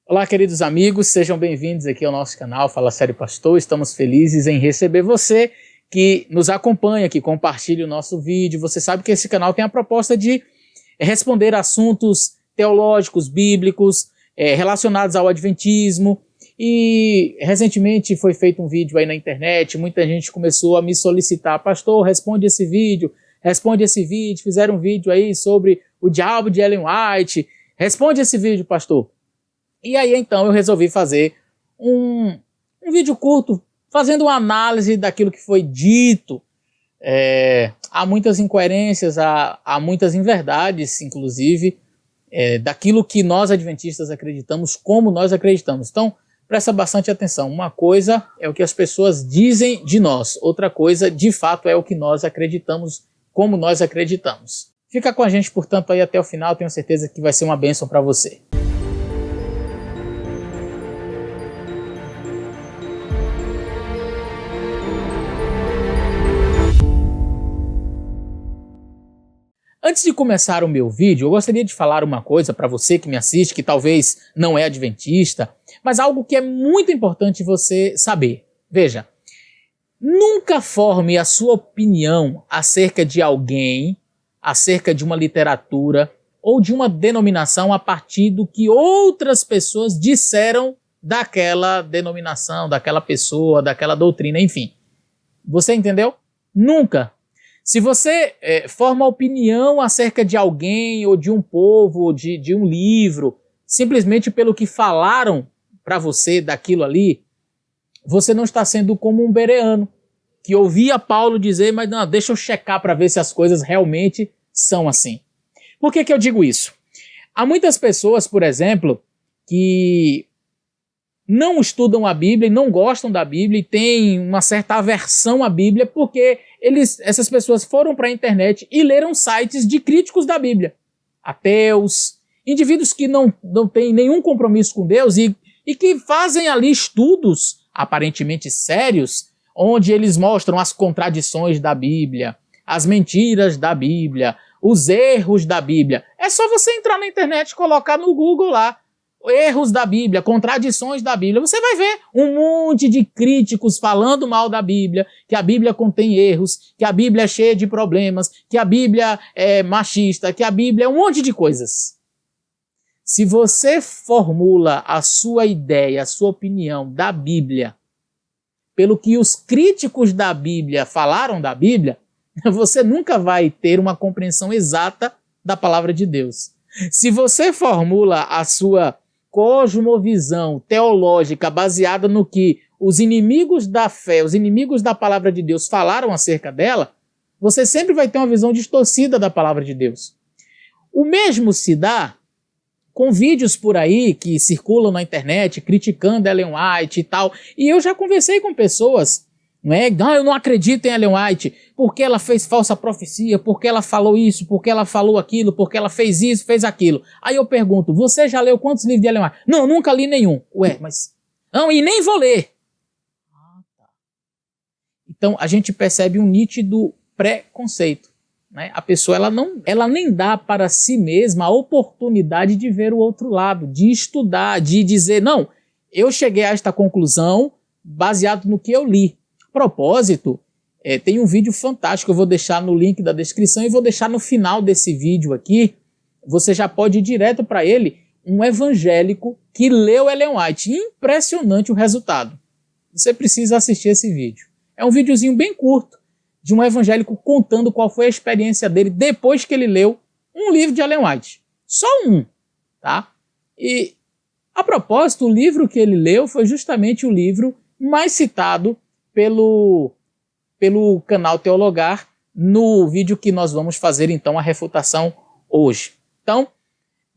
Olá, queridos amigos, sejam bem-vindos aqui ao nosso canal Fala Sério Pastor. Estamos felizes em receber você que nos acompanha, que compartilha o nosso vídeo. Você sabe que esse canal tem a proposta de responder assuntos teológicos, bíblicos, relacionados ao adventismo. E recentemente foi feito um vídeo aí na internet, muita gente começou a me solicitar: pastor, responde esse vídeo, fizeram um vídeo aí sobre o diabo de Ellen White, responde esse vídeo, pastor. E aí então eu resolvi fazer um vídeo curto, fazendo uma análise daquilo que foi dito. Há muitas incoerências, há muitas inverdades, inclusive, daquilo que nós adventistas acreditamos, como nós acreditamos. Então, presta bastante atenção. Uma coisa é o que as pessoas dizem de nós, outra coisa, de fato, é o que nós acreditamos, como nós acreditamos. Fica com a gente, portanto, aí até o final, tenho certeza que vai ser uma bênção para você. Antes de começar o meu vídeo, eu gostaria de falar uma coisa para você que me assiste, que talvez não é adventista, mas algo que é muito importante você saber. Veja, nunca forme a sua opinião acerca de alguém, acerca de uma literatura ou de uma denominação a partir do que outras pessoas disseram daquela denominação, daquela pessoa, daquela doutrina, enfim. Você entendeu? Nunca. Se você forma opinião acerca de alguém, ou de um povo, ou de um livro, simplesmente pelo que falaram para você daquilo ali, você não está sendo como um bereano, que ouvia Paulo dizer, mas não, deixa eu checar para ver se as coisas realmente são assim. Por que eu digo isso? Há muitas pessoas, por exemplo, que não estudam a Bíblia e não gostam da Bíblia e têm uma certa aversão à Bíblia porque essas pessoas foram para a internet e leram sites de críticos da Bíblia. Ateus, indivíduos que não têm nenhum compromisso com Deus e que fazem ali estudos aparentemente sérios, onde eles mostram as contradições da Bíblia, as mentiras da Bíblia, os erros da Bíblia. É só você entrar na internet e colocar no Google lá, erros da Bíblia, contradições da Bíblia, você vai ver um monte de críticos falando mal da Bíblia, que a Bíblia contém erros, que a Bíblia é cheia de problemas, que a Bíblia é machista, que a Bíblia é um monte de coisas. Se você formula a sua ideia, a sua opinião da Bíblia, pelo que os críticos da Bíblia falaram da Bíblia, você nunca vai ter uma compreensão exata da palavra de Deus. Se você formula a sua cosmovisão teológica baseada no que os inimigos da fé, os inimigos da palavra de Deus falaram acerca dela, você sempre vai ter uma visão distorcida da palavra de Deus. O mesmo se dá com vídeos por aí que circulam na internet criticando Ellen White e tal, e eu já conversei com pessoas, não, eu não acredito em Ellen White, porque ela fez falsa profecia, porque ela falou isso, porque ela falou aquilo, porque ela fez isso, fez aquilo. Aí eu pergunto, você já leu quantos livros de Ellen White? Não, nunca li nenhum. Ué, mas... Não, e nem vou ler. Então a gente percebe um nítido preconceito. Né? A pessoa ela nem dá para si mesma a oportunidade de ver o outro lado, de estudar, de dizer, não, eu cheguei a esta conclusão baseado no que eu li. Propósito, tem um vídeo fantástico, eu vou deixar no link da descrição e vou deixar no final desse vídeo aqui, você já pode ir direto para ele, um evangélico que leu Ellen White. Impressionante o resultado. Você precisa assistir esse vídeo. É um videozinho bem curto, de um evangélico contando qual foi a experiência dele depois que ele leu um livro de Ellen White. Só um, tá? E, a propósito, o livro que ele leu foi justamente o livro mais citado pelo canal Teologar no vídeo que nós vamos fazer então a refutação hoje. Então,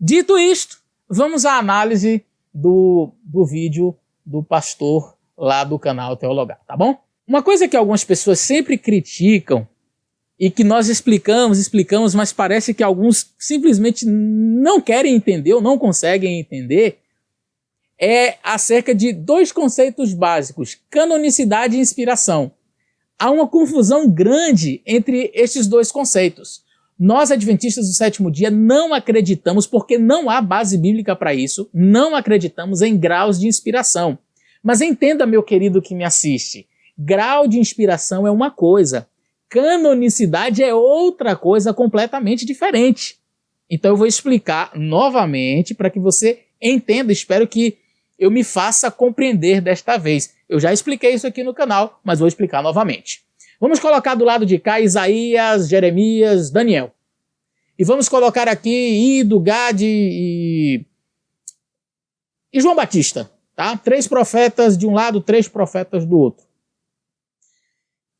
dito isto, vamos à análise do vídeo do pastor lá do canal Teologar, tá bom? Uma coisa que algumas pessoas sempre criticam e que nós explicamos, mas parece que alguns simplesmente não querem entender ou não conseguem entender, é acerca de dois conceitos básicos, canonicidade e inspiração. Há uma confusão grande entre estes dois conceitos. Nós, adventistas do sétimo dia, não acreditamos, porque não há base bíblica para isso, não acreditamos em graus de inspiração. Mas entenda, meu querido que me assiste, grau de inspiração é uma coisa, canonicidade é outra coisa completamente diferente. Então eu vou explicar novamente para que você entenda, espero que eu me faça compreender desta vez. Eu já expliquei isso aqui no canal, mas vou explicar novamente. Vamos colocar do lado de cá Isaías, Jeremias, Daniel. E vamos colocar aqui Ido, Gade e João Batista. Tá? 3 profetas de um lado, 3 profetas do outro.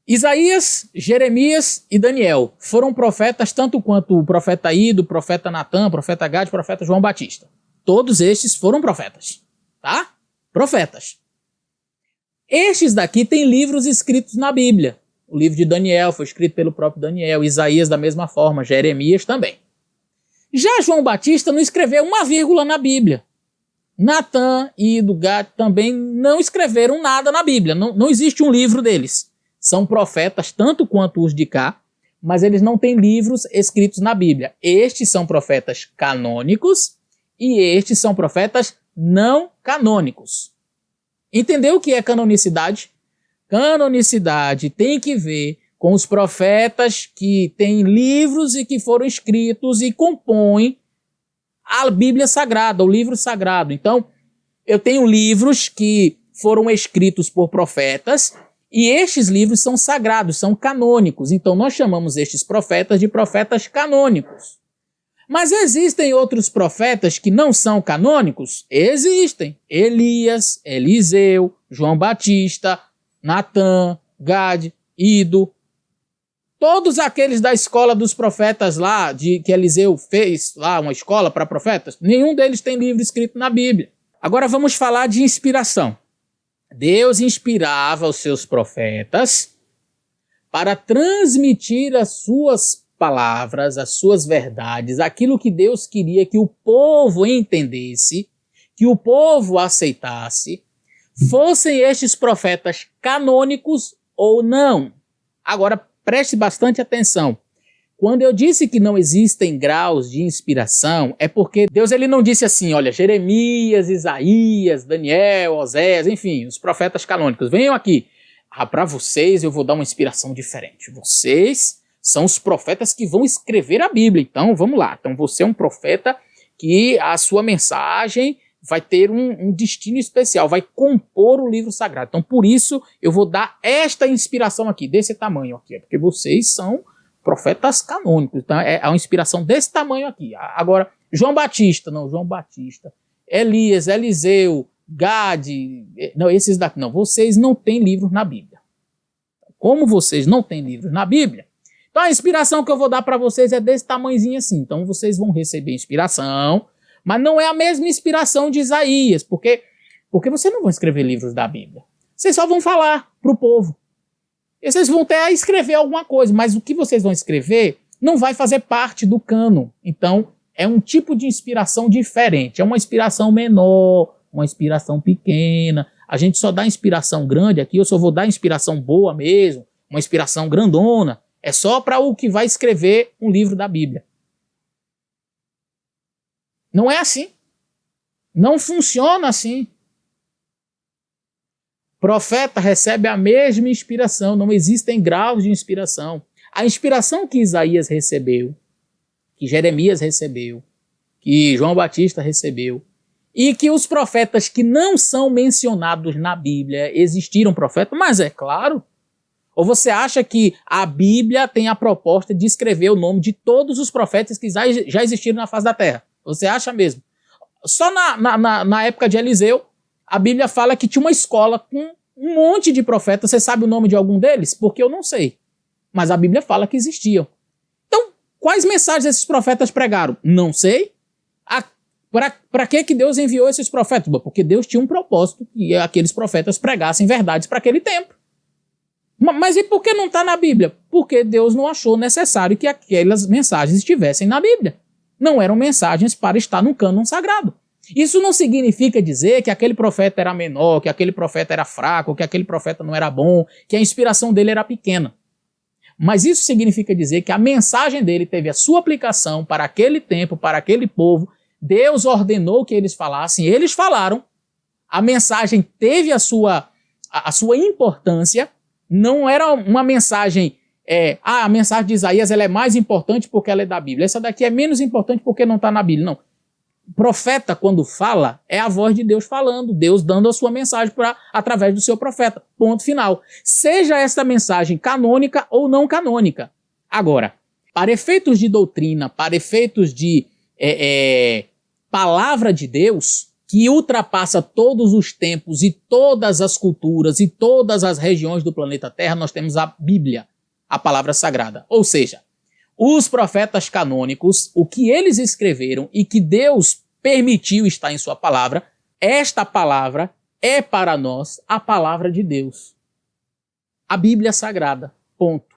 Isaías, Jeremias e Daniel foram profetas tanto quanto o profeta Ido, o profeta Natan, o profeta Gade, o profeta João Batista. Todos estes foram profetas. Tá? Profetas. Estes daqui têm livros escritos na Bíblia. O livro de Daniel foi escrito pelo próprio Daniel, Isaías da mesma forma, Jeremias também. Já João Batista não escreveu uma vírgula na Bíblia. Natan e Ido, Gade também não escreveram nada na Bíblia, não existe um livro deles. São profetas tanto quanto os de cá, mas eles não têm livros escritos na Bíblia. Estes são profetas canônicos e estes são profetas não canônicos. Entendeu o que é canonicidade? Canonicidade tem que ver com os profetas que têm livros e que foram escritos e compõem a Bíblia Sagrada, o livro sagrado. Então, eu tenho livros que foram escritos por profetas e estes livros são sagrados, são canônicos. Então, nós chamamos estes profetas de profetas canônicos. Mas existem outros profetas que não são canônicos? Existem. Elias, Eliseu, João Batista, Natan, Gade, Ido, todos aqueles da escola dos profetas lá, que Eliseu fez lá uma escola para profetas, nenhum deles tem livro escrito na Bíblia. Agora vamos falar de inspiração. Deus inspirava os seus profetas para transmitir as suas palavras, as suas verdades, aquilo que Deus queria que o povo entendesse, que o povo aceitasse, fossem estes profetas canônicos ou não. Agora, preste bastante atenção. Quando eu disse que não existem graus de inspiração, é porque Deus ele não disse assim, olha, Jeremias, Isaías, Daniel, Oséias, enfim, os profetas canônicos, venham aqui. Para vocês eu vou dar uma inspiração diferente. Vocês são os profetas que vão escrever a Bíblia. Então, vamos lá. Então, você é um profeta que a sua mensagem vai ter um destino especial, vai compor o livro sagrado. Então, por isso, eu vou dar esta inspiração aqui, desse tamanho aqui, porque vocês são profetas canônicos. Então, é uma inspiração desse tamanho aqui. Agora, João Batista, Elias, Eliseu, Gade, não, esses daqui não, vocês não têm livros na Bíblia. Como vocês não têm livros na Bíblia, então a inspiração que eu vou dar para vocês é desse tamanhozinho assim. Então, vocês vão receber inspiração, mas não é a mesma inspiração de Isaías, porque vocês não vão escrever livros da Bíblia. Vocês só vão falar para o povo. E vocês vão até escrever alguma coisa, mas o que vocês vão escrever não vai fazer parte do cânon. Então, é um tipo de inspiração diferente. É uma inspiração menor, uma inspiração pequena. A gente só dá inspiração grande aqui, eu só vou dar inspiração boa mesmo, uma inspiração grandona. É só para o que vai escrever um livro da Bíblia. Não é assim. Não funciona assim. Profeta recebe a mesma inspiração, não existem graus de inspiração. A inspiração que Isaías recebeu, que Jeremias recebeu, que João Batista recebeu, e que os profetas que não são mencionados na Bíblia, existiram profetas, mas é claro. Ou você acha que a Bíblia tem a proposta de escrever o nome de todos os profetas que já existiram na face da terra? Você acha mesmo? Só na época de Eliseu, a Bíblia fala que tinha uma escola com um monte de profetas. Você sabe o nome de algum deles? Porque eu não sei. Mas a Bíblia fala que existiam. Então, quais mensagens esses profetas pregaram? Não sei. Para que Deus enviou esses profetas? Porque Deus tinha um propósito que aqueles profetas pregassem verdades para aquele tempo. Mas e por que não está na Bíblia? Porque Deus não achou necessário que aquelas mensagens estivessem na Bíblia. Não eram mensagens para estar no cânon sagrado. Isso não significa dizer que aquele profeta era menor, que aquele profeta era fraco, que aquele profeta não era bom, que a inspiração dele era pequena. Mas isso significa dizer que a mensagem dele teve a sua aplicação para aquele tempo, para aquele povo. Deus ordenou que eles falassem, eles falaram. A mensagem teve a sua importância. Não era uma mensagem... a mensagem de Isaías ela é mais importante porque ela é da Bíblia. Essa daqui é menos importante porque não está na Bíblia. Não. Profeta, quando fala, é a voz de Deus falando, Deus dando a sua mensagem através do seu profeta. Ponto final. Seja essa mensagem canônica ou não canônica. Agora, para efeitos de doutrina, para efeitos de palavra de Deus, que ultrapassa todos os tempos e todas as culturas e todas as regiões do planeta Terra, nós temos a Bíblia, a palavra sagrada. Ou seja, os profetas canônicos, o que eles escreveram e que Deus permitiu estar em sua palavra, esta palavra é para nós a palavra de Deus. A Bíblia Sagrada, ponto.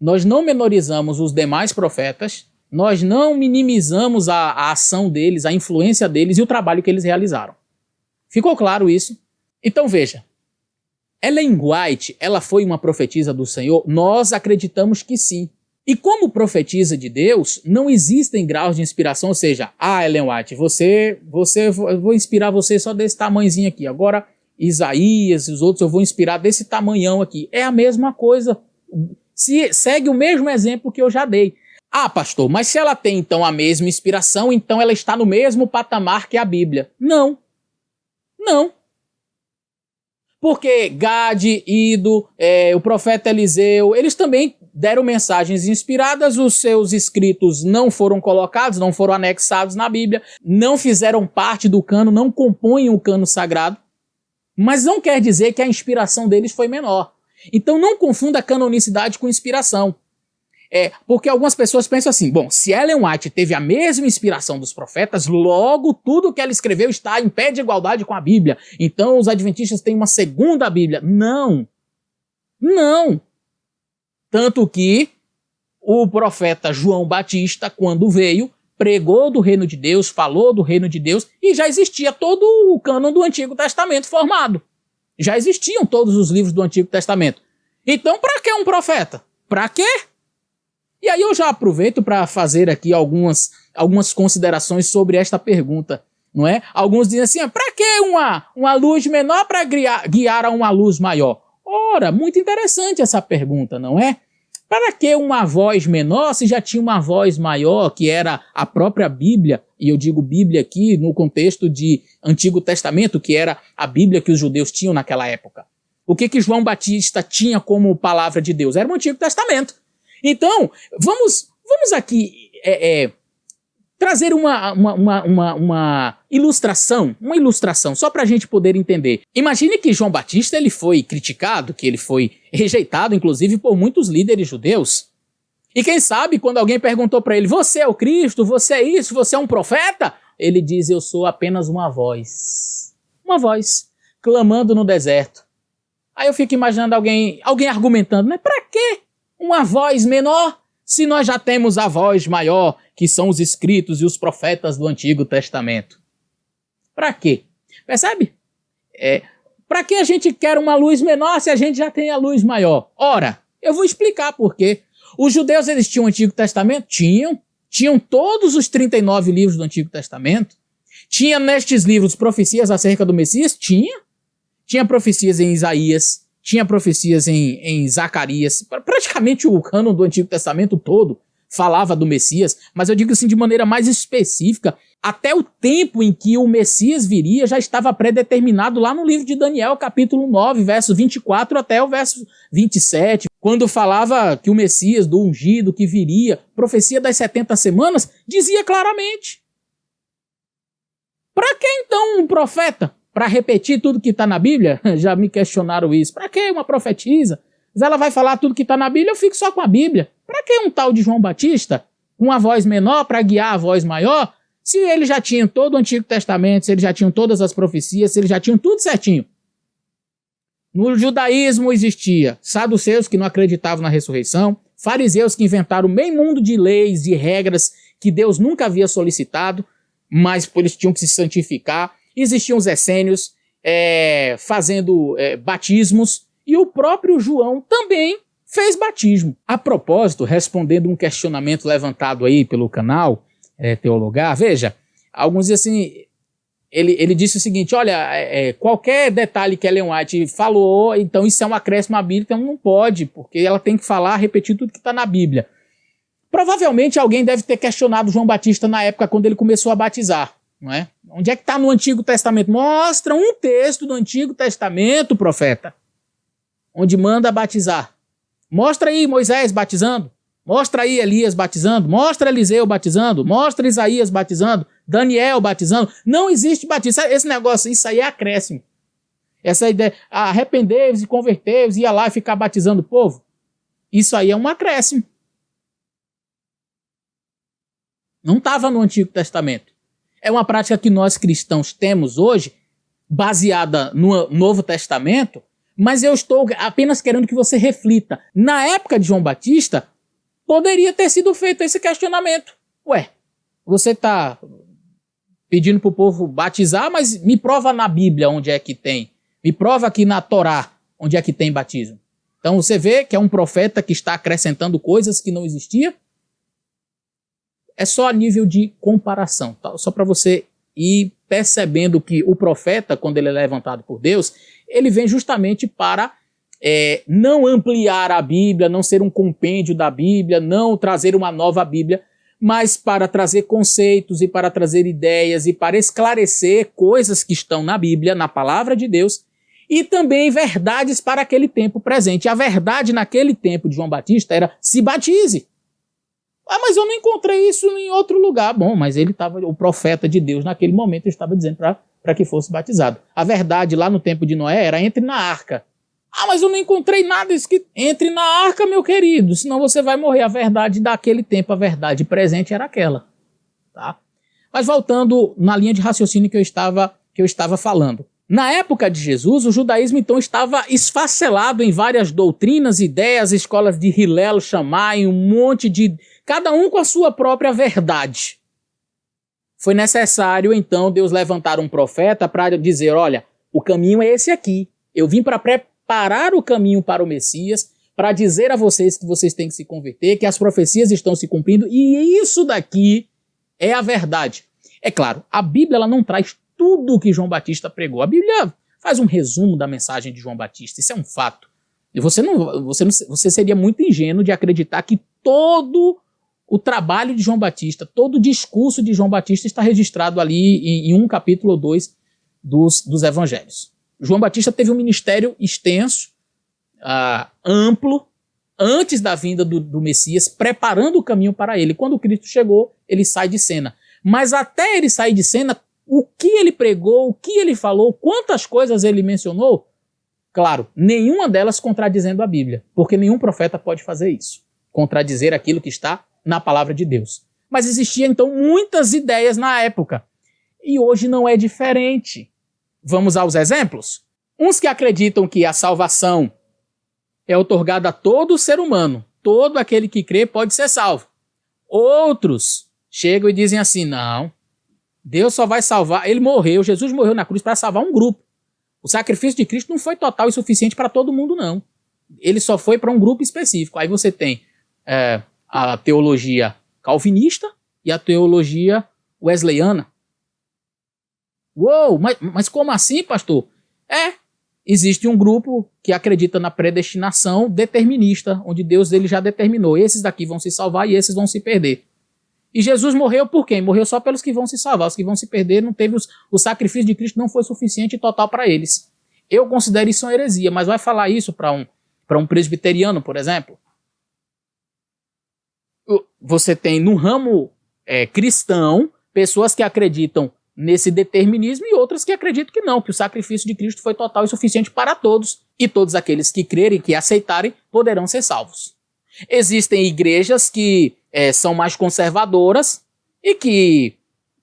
Nós não menorizamos os demais profetas, nós não minimizamos a ação deles, a influência deles e o trabalho que eles realizaram. Ficou claro isso? Então veja, Ellen White, ela foi uma profetisa do Senhor? Nós acreditamos que sim. E como profetisa de Deus, não existem graus de inspiração, ou seja, Ellen White, eu vou inspirar você só desse tamanhozinho aqui, agora Isaías e os outros eu vou inspirar desse tamanhão aqui. É a mesma coisa, segue o mesmo exemplo que eu já dei. Ah, pastor, mas se ela tem então a mesma inspiração, então ela está no mesmo patamar que a Bíblia. Não. Porque Gade, Ido, o profeta Eliseu, eles também deram mensagens inspiradas, os seus escritos não foram colocados, não foram anexados na Bíblia, não fizeram parte do cano, não compõem o cano sagrado, mas não quer dizer que a inspiração deles foi menor. Então não confunda canonicidade com inspiração. Porque algumas pessoas pensam assim, bom, se Ellen White teve a mesma inspiração dos profetas, logo tudo que ela escreveu está em pé de igualdade com a Bíblia. Então os adventistas têm uma segunda Bíblia. Não. Tanto que o profeta João Batista, quando veio, pregou do reino de Deus, falou do reino de Deus, e já existia todo o cânon do Antigo Testamento formado. Já existiam todos os livros do Antigo Testamento. Então, para que um profeta? Para quê? E aí eu já aproveito para fazer aqui algumas considerações sobre esta pergunta, não é? Alguns dizem assim, para que uma luz menor para guiar a uma luz maior? Ora, muito interessante essa pergunta, não é? Para que uma voz menor se já tinha uma voz maior, que era a própria Bíblia, e eu digo Bíblia aqui no contexto de Antigo Testamento, que era a Bíblia que os judeus tinham naquela época. O que João Batista tinha como palavra de Deus? Era o Antigo Testamento. Então, vamos aqui trazer uma ilustração, só para a gente poder entender. Imagine que João Batista ele foi criticado, que ele foi rejeitado, inclusive, por muitos líderes judeus. E quem sabe, quando alguém perguntou para ele, você é o Cristo, você é isso, você é um profeta? Ele diz, eu sou apenas uma voz, clamando no deserto. Aí eu fico imaginando alguém argumentando, mas para quê? Uma voz menor, se nós já temos a voz maior, que são os escritos e os profetas do Antigo Testamento. Para quê? Percebe? Para que a gente quer uma luz menor se a gente já tem a luz maior? Ora, eu vou explicar por quê. Os judeus, eles tinham o Antigo Testamento? Tinham todos os 39 livros do Antigo Testamento. Tinha nestes livros profecias acerca do Messias? Tinha profecias em Isaías, tinha profecias em Zacarias, praticamente o cânon do Antigo Testamento todo falava do Messias, mas eu digo assim de maneira mais específica, até o tempo em que o Messias viria já estava pré-determinado lá no livro de Daniel, capítulo 9, verso 24 até o verso 27, quando falava que o Messias, do ungido que viria, profecia das 70 semanas, dizia claramente. Para que então um profeta? Para repetir tudo que está na Bíblia? Já me questionaram isso. Para que uma profetisa? Mas ela vai falar tudo que está na Bíblia, eu fico só com a Bíblia. Para que um tal de João Batista, com uma voz menor para guiar a voz maior, se ele já tinha todo o Antigo Testamento, se ele já tinha todas as profecias, se ele já tinha tudo certinho? No judaísmo existia saduceus que não acreditavam na ressurreição, fariseus que inventaram meio mundo de leis e regras que Deus nunca havia solicitado, mas eles tinham que se santificar. Existiam os essênios fazendo batismos, e o próprio João também fez batismo. A propósito, respondendo um questionamento levantado aí pelo canal Teologar, veja, alguns dizem assim, ele disse o seguinte, olha, qualquer detalhe que Ellen White falou, então isso é um acréscimo à Bíblia, então não pode, porque ela tem que falar, repetir tudo que está na Bíblia. Provavelmente alguém deve ter questionado João Batista na época quando ele começou a batizar, não é? Onde é que está no Antigo Testamento? Mostra um texto do Antigo Testamento, profeta, onde manda batizar. Mostra aí Moisés batizando, mostra aí Elias batizando, mostra Eliseu batizando, mostra Isaías batizando, Daniel batizando. Não existe batismo. Esse negócio, isso aí é acréscimo. Essa ideia, arrependei-vos e convertei-vos, ia lá e ficar batizando o povo. Isso aí é um acréscimo. Não estava no Antigo Testamento. É uma prática que nós cristãos temos hoje, baseada no Novo Testamento, mas eu estou apenas querendo que você reflita. Na época de João Batista, poderia ter sido feito esse questionamento. Ué, você está pedindo para o povo batizar, mas me prova na Bíblia onde é que tem. Me prova aqui na Torá onde é que tem batismo. Então você vê que é um profeta que está acrescentando coisas que não existiam. É só a nível de comparação, tá? Só para você ir percebendo que o profeta, quando ele é levantado por Deus, ele vem justamente para não ampliar a Bíblia, não ser um compêndio da Bíblia, não trazer uma nova Bíblia, mas para trazer conceitos e para trazer ideias e para esclarecer coisas que estão na Bíblia, na palavra de Deus, e também verdades para aquele tempo presente. A verdade naquele tempo de João Batista era: se batize. Ah, mas eu não encontrei isso em outro lugar. Bom, mas ele estava, o profeta de Deus naquele momento estava dizendo para que fosse batizado. A verdade lá no tempo de Noé era: entre na arca. Ah, mas eu não encontrei nada escrito. Entre na arca, meu querido, senão você vai morrer. A verdade daquele tempo, a verdade presente era aquela. Tá? Mas voltando na linha de raciocínio que eu estava falando. Na época de Jesus, o judaísmo então estava esfacelado em várias doutrinas, ideias, escolas de Hillel, Shammai, um monte de... cada um com a sua própria verdade. Foi necessário então Deus levantar um profeta para dizer: olha, o caminho é esse aqui. Eu vim para preparar o caminho para o Messias, para dizer a vocês que vocês têm que se converter, que as profecias estão se cumprindo, e isso daqui é a verdade. É claro, a Bíblia ela não traz tudo o que João Batista pregou. A Bíblia faz um resumo da mensagem de João Batista, isso é um fato. E você seria muito ingênuo de acreditar que todo o trabalho de João Batista, todo o discurso de João Batista está registrado ali em um capítulo ou dois dos evangelhos. João Batista teve um ministério extenso, amplo, antes da vinda do Messias, preparando o caminho para ele. Quando Cristo chegou, ele sai de cena. Mas até ele sair de cena, o que ele pregou, o que ele falou, quantas coisas ele mencionou, claro, nenhuma delas contradizendo a Bíblia, porque nenhum profeta pode fazer isso, contradizer aquilo que está na palavra de Deus. Mas existiam então muitas ideias na época, e hoje não é diferente. Vamos aos exemplos? Uns que acreditam que a salvação é outorgada a todo ser humano, todo aquele que crê pode ser salvo. Outros chegam e dizem assim: não, Deus só vai salvar, Jesus morreu na cruz para salvar um grupo. O sacrifício de Cristo não foi total e suficiente para todo mundo, não. Ele só foi para um grupo específico. Aí você tem a teologia calvinista e a teologia wesleyana. Uou, mas como assim, pastor? Existe um grupo que acredita na predestinação determinista, onde Deus ele já determinou: esses daqui vão se salvar e esses vão se perder. E Jesus morreu por quem? Morreu só pelos que vão se salvar. Os que vão se perder, não teve o sacrifício de Cristo não foi suficiente e total para eles. Eu considero isso uma heresia, mas vai falar isso para um presbiteriano, por exemplo? Você tem no ramo cristão pessoas que acreditam nesse determinismo e outras que acreditam que não, que o sacrifício de Cristo foi total e suficiente para todos, e todos aqueles que crerem, que aceitarem, poderão ser salvos. Existem igrejas que são mais conservadoras e que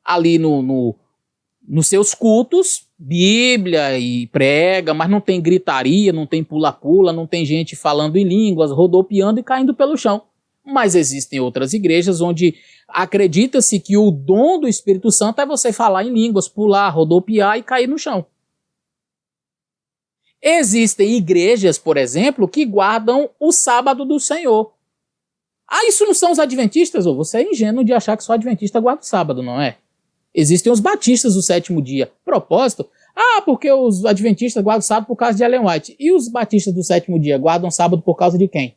ali nos seus cultos, Bíblia e prega, mas não tem gritaria, não tem pula-pula, não tem gente falando em línguas, rodopiando e caindo pelo chão. Mas existem outras igrejas onde acredita-se que o dom do Espírito Santo é você falar em línguas, pular, rodopiar e cair no chão. Existem igrejas, por exemplo, que guardam o sábado do Senhor. Ah, isso não são os adventistas? Ou você é ingênuo de achar que só adventista guarda o sábado, não é? Existem os batistas do sétimo dia. Propósito? Ah, porque os adventistas guardam o sábado por causa de Ellen White. E os batistas do sétimo dia guardam sábado por causa de quem?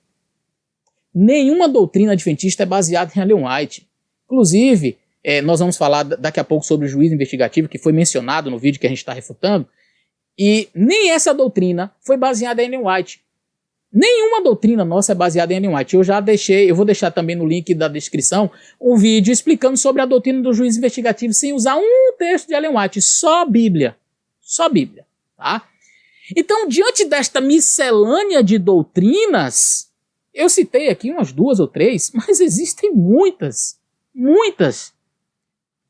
Nenhuma doutrina adventista é baseada em Ellen White. Inclusive, nós vamos falar daqui a pouco sobre o juízo investigativo, que foi mencionado no vídeo que a gente está refutando, e nem essa doutrina foi baseada em Ellen White. Nenhuma doutrina nossa é baseada em Ellen White. Eu vou deixar também no link da descrição um vídeo explicando sobre a doutrina do juízo investigativo sem usar um texto de Ellen White, só Bíblia. Só Bíblia, tá? Então, diante desta miscelânea de doutrinas, eu citei aqui umas 2 ou 3, mas existem muitas.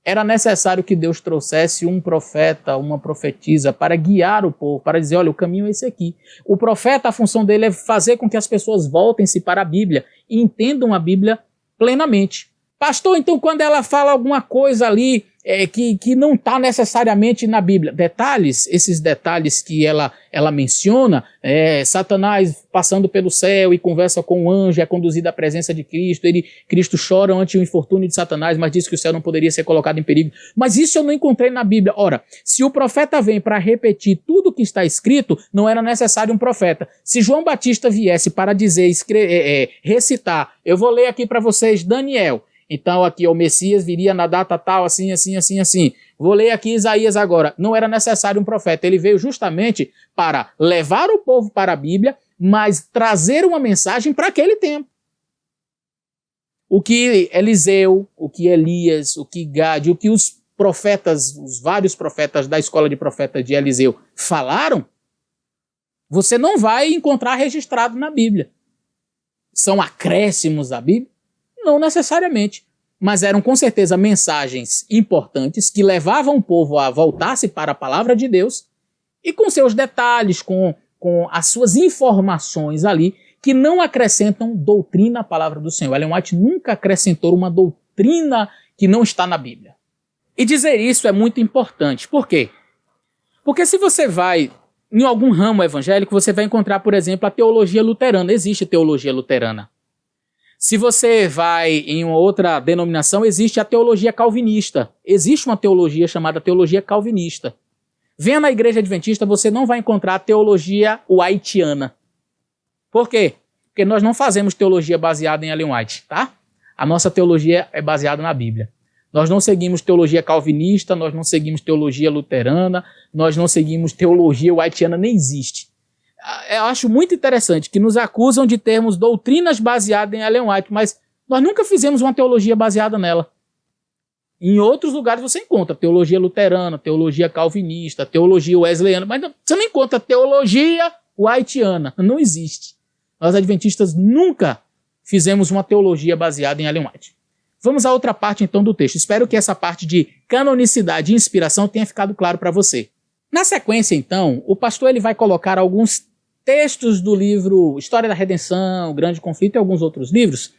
Era necessário que Deus trouxesse um profeta, uma profetisa para guiar o povo, para dizer, olha, o caminho é esse aqui. O profeta, a função dele é fazer com que as pessoas voltem-se para a Bíblia e entendam a Bíblia plenamente. Pastor, então quando ela fala alguma coisa ali que não está necessariamente na Bíblia, esses detalhes que ela menciona, Satanás passando pelo céu e conversa com o anjo, é conduzido à presença de Cristo, Cristo chora ante o infortúnio de Satanás, mas diz que o céu não poderia ser colocado em perigo. Mas isso eu não encontrei na Bíblia. Ora, se o profeta vem para repetir tudo o que está escrito, não era necessário um profeta. Se João Batista viesse para dizer, recitar, eu vou ler aqui para vocês Daniel. Então aqui o Messias viria na data tal, assim. Vou ler aqui Isaías agora. Não era necessário um profeta. Ele veio justamente para levar o povo para a Bíblia, mas trazer uma mensagem para aquele tempo. O que Eliseu, o que Elias, o que Gade, o que os vários profetas da escola de profetas de Eliseu falaram, você não vai encontrar registrado na Bíblia. São acréscimos da Bíblia? Não necessariamente, mas eram com certeza mensagens importantes que levavam o povo a voltar-se para a palavra de Deus e com seus detalhes, com as suas informações ali, que não acrescentam doutrina à palavra do Senhor. Ellen White nunca acrescentou uma doutrina que não está na Bíblia. E dizer isso é muito importante. Por quê? Porque se você vai em algum ramo evangélico, você vai encontrar, por exemplo, a teologia luterana. Existe teologia luterana. Se você vai em uma outra denominação, existe a teologia calvinista. Existe uma teologia chamada teologia calvinista. Venha na igreja adventista, você não vai encontrar a teologia whiteana. Por quê? Porque nós não fazemos teologia baseada em Ellen White, tá? A nossa teologia é baseada na Bíblia. Nós não seguimos teologia calvinista, nós não seguimos teologia luterana, nós não seguimos teologia whiteana, nem existe. Eu acho muito interessante que nos acusam de termos doutrinas baseadas em Ellen White, mas nós nunca fizemos uma teologia baseada nela. Em outros lugares você encontra teologia luterana, teologia calvinista, teologia wesleyana, mas você não encontra teologia whiteana. Não existe. Nós adventistas nunca fizemos uma teologia baseada em Ellen White. Vamos à outra parte então do texto. Espero que essa parte de canonicidade e inspiração tenha ficado claro para você. Na sequência então, o pastor ele vai colocar alguns textos do livro História da Redenção, O Grande Conflito e alguns outros livros,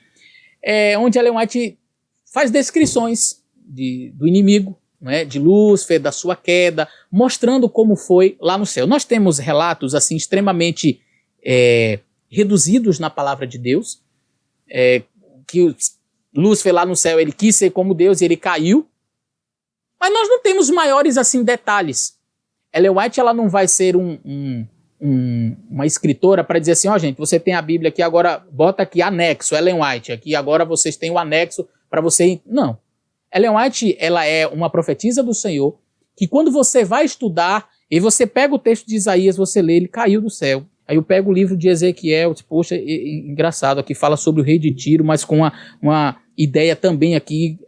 onde Ellen White faz descrições do inimigo, né, de Lúcifer, da sua queda, mostrando como foi lá no céu. Nós temos relatos assim extremamente reduzidos na palavra de Deus, que Lúcifer lá no céu ele quis ser como Deus e ele caiu, mas nós não temos maiores assim detalhes. Ellen White ela não vai ser uma escritora para dizer assim, gente, você tem a Bíblia aqui, agora bota aqui anexo, Ellen White, aqui agora vocês têm o anexo para você... Não. Ellen White, ela é uma profetisa do Senhor, que quando você vai estudar, e você pega o texto de Isaías, você lê, ele caiu do céu. Aí eu pego o livro de Ezequiel, poxa, engraçado, aqui fala sobre o rei de Tiro, mas com uma ideia também aqui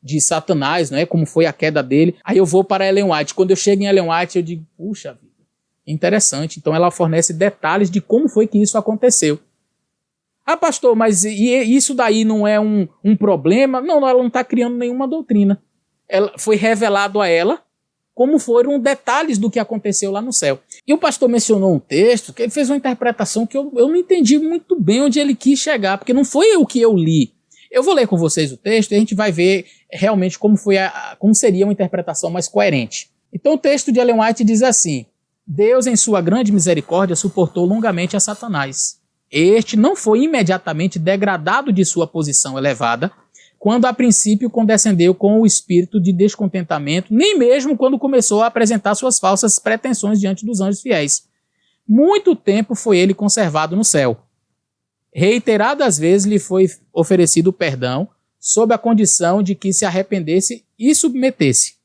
de Satanás, né, como foi a queda dele. Aí eu vou para Ellen White. Quando eu chego em Ellen White, eu digo, puxa vida, interessante. Então ela fornece detalhes de como foi que isso aconteceu. Ah, pastor, mas isso daí não é um problema? Não, ela não está criando nenhuma doutrina. Foi revelado a ela como foram detalhes do que aconteceu lá no céu. E o pastor mencionou um texto que ele fez uma interpretação que eu não entendi muito bem onde ele quis chegar, porque não foi o que eu li. Eu vou ler com vocês o texto e a gente vai ver realmente como seria uma interpretação mais coerente. Então o texto de Ellen White diz assim: Deus, em sua grande misericórdia, suportou longamente a Satanás. Este não foi imediatamente degradado de sua posição elevada, quando a princípio condescendeu com o espírito de descontentamento, nem mesmo quando começou a apresentar suas falsas pretensões diante dos anjos fiéis. Muito tempo foi ele conservado no céu. Reiteradas vezes lhe foi oferecido perdão, sob a condição de que se arrependesse e submetesse.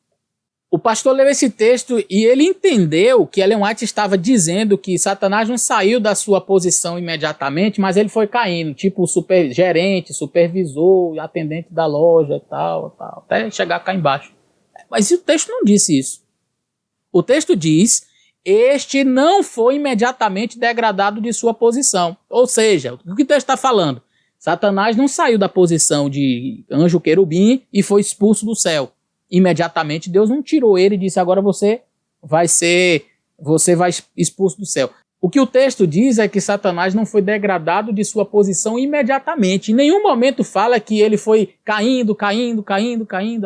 O pastor leu esse texto e ele entendeu que Ellen White estava dizendo que Satanás não saiu da sua posição imediatamente, mas ele foi caindo, tipo gerente, supervisor, atendente da loja, tal, até chegar cá embaixo. Mas o texto não disse isso. O texto diz: este não foi imediatamente degradado de sua posição. Ou seja, o que o texto está falando? Satanás não saiu da posição de anjo querubim e foi expulso do céu. Imediatamente Deus não tirou ele e disse: agora você vai expulso do céu. O que o texto diz é que Satanás não foi degradado de sua posição imediatamente. Em nenhum momento fala que ele foi caindo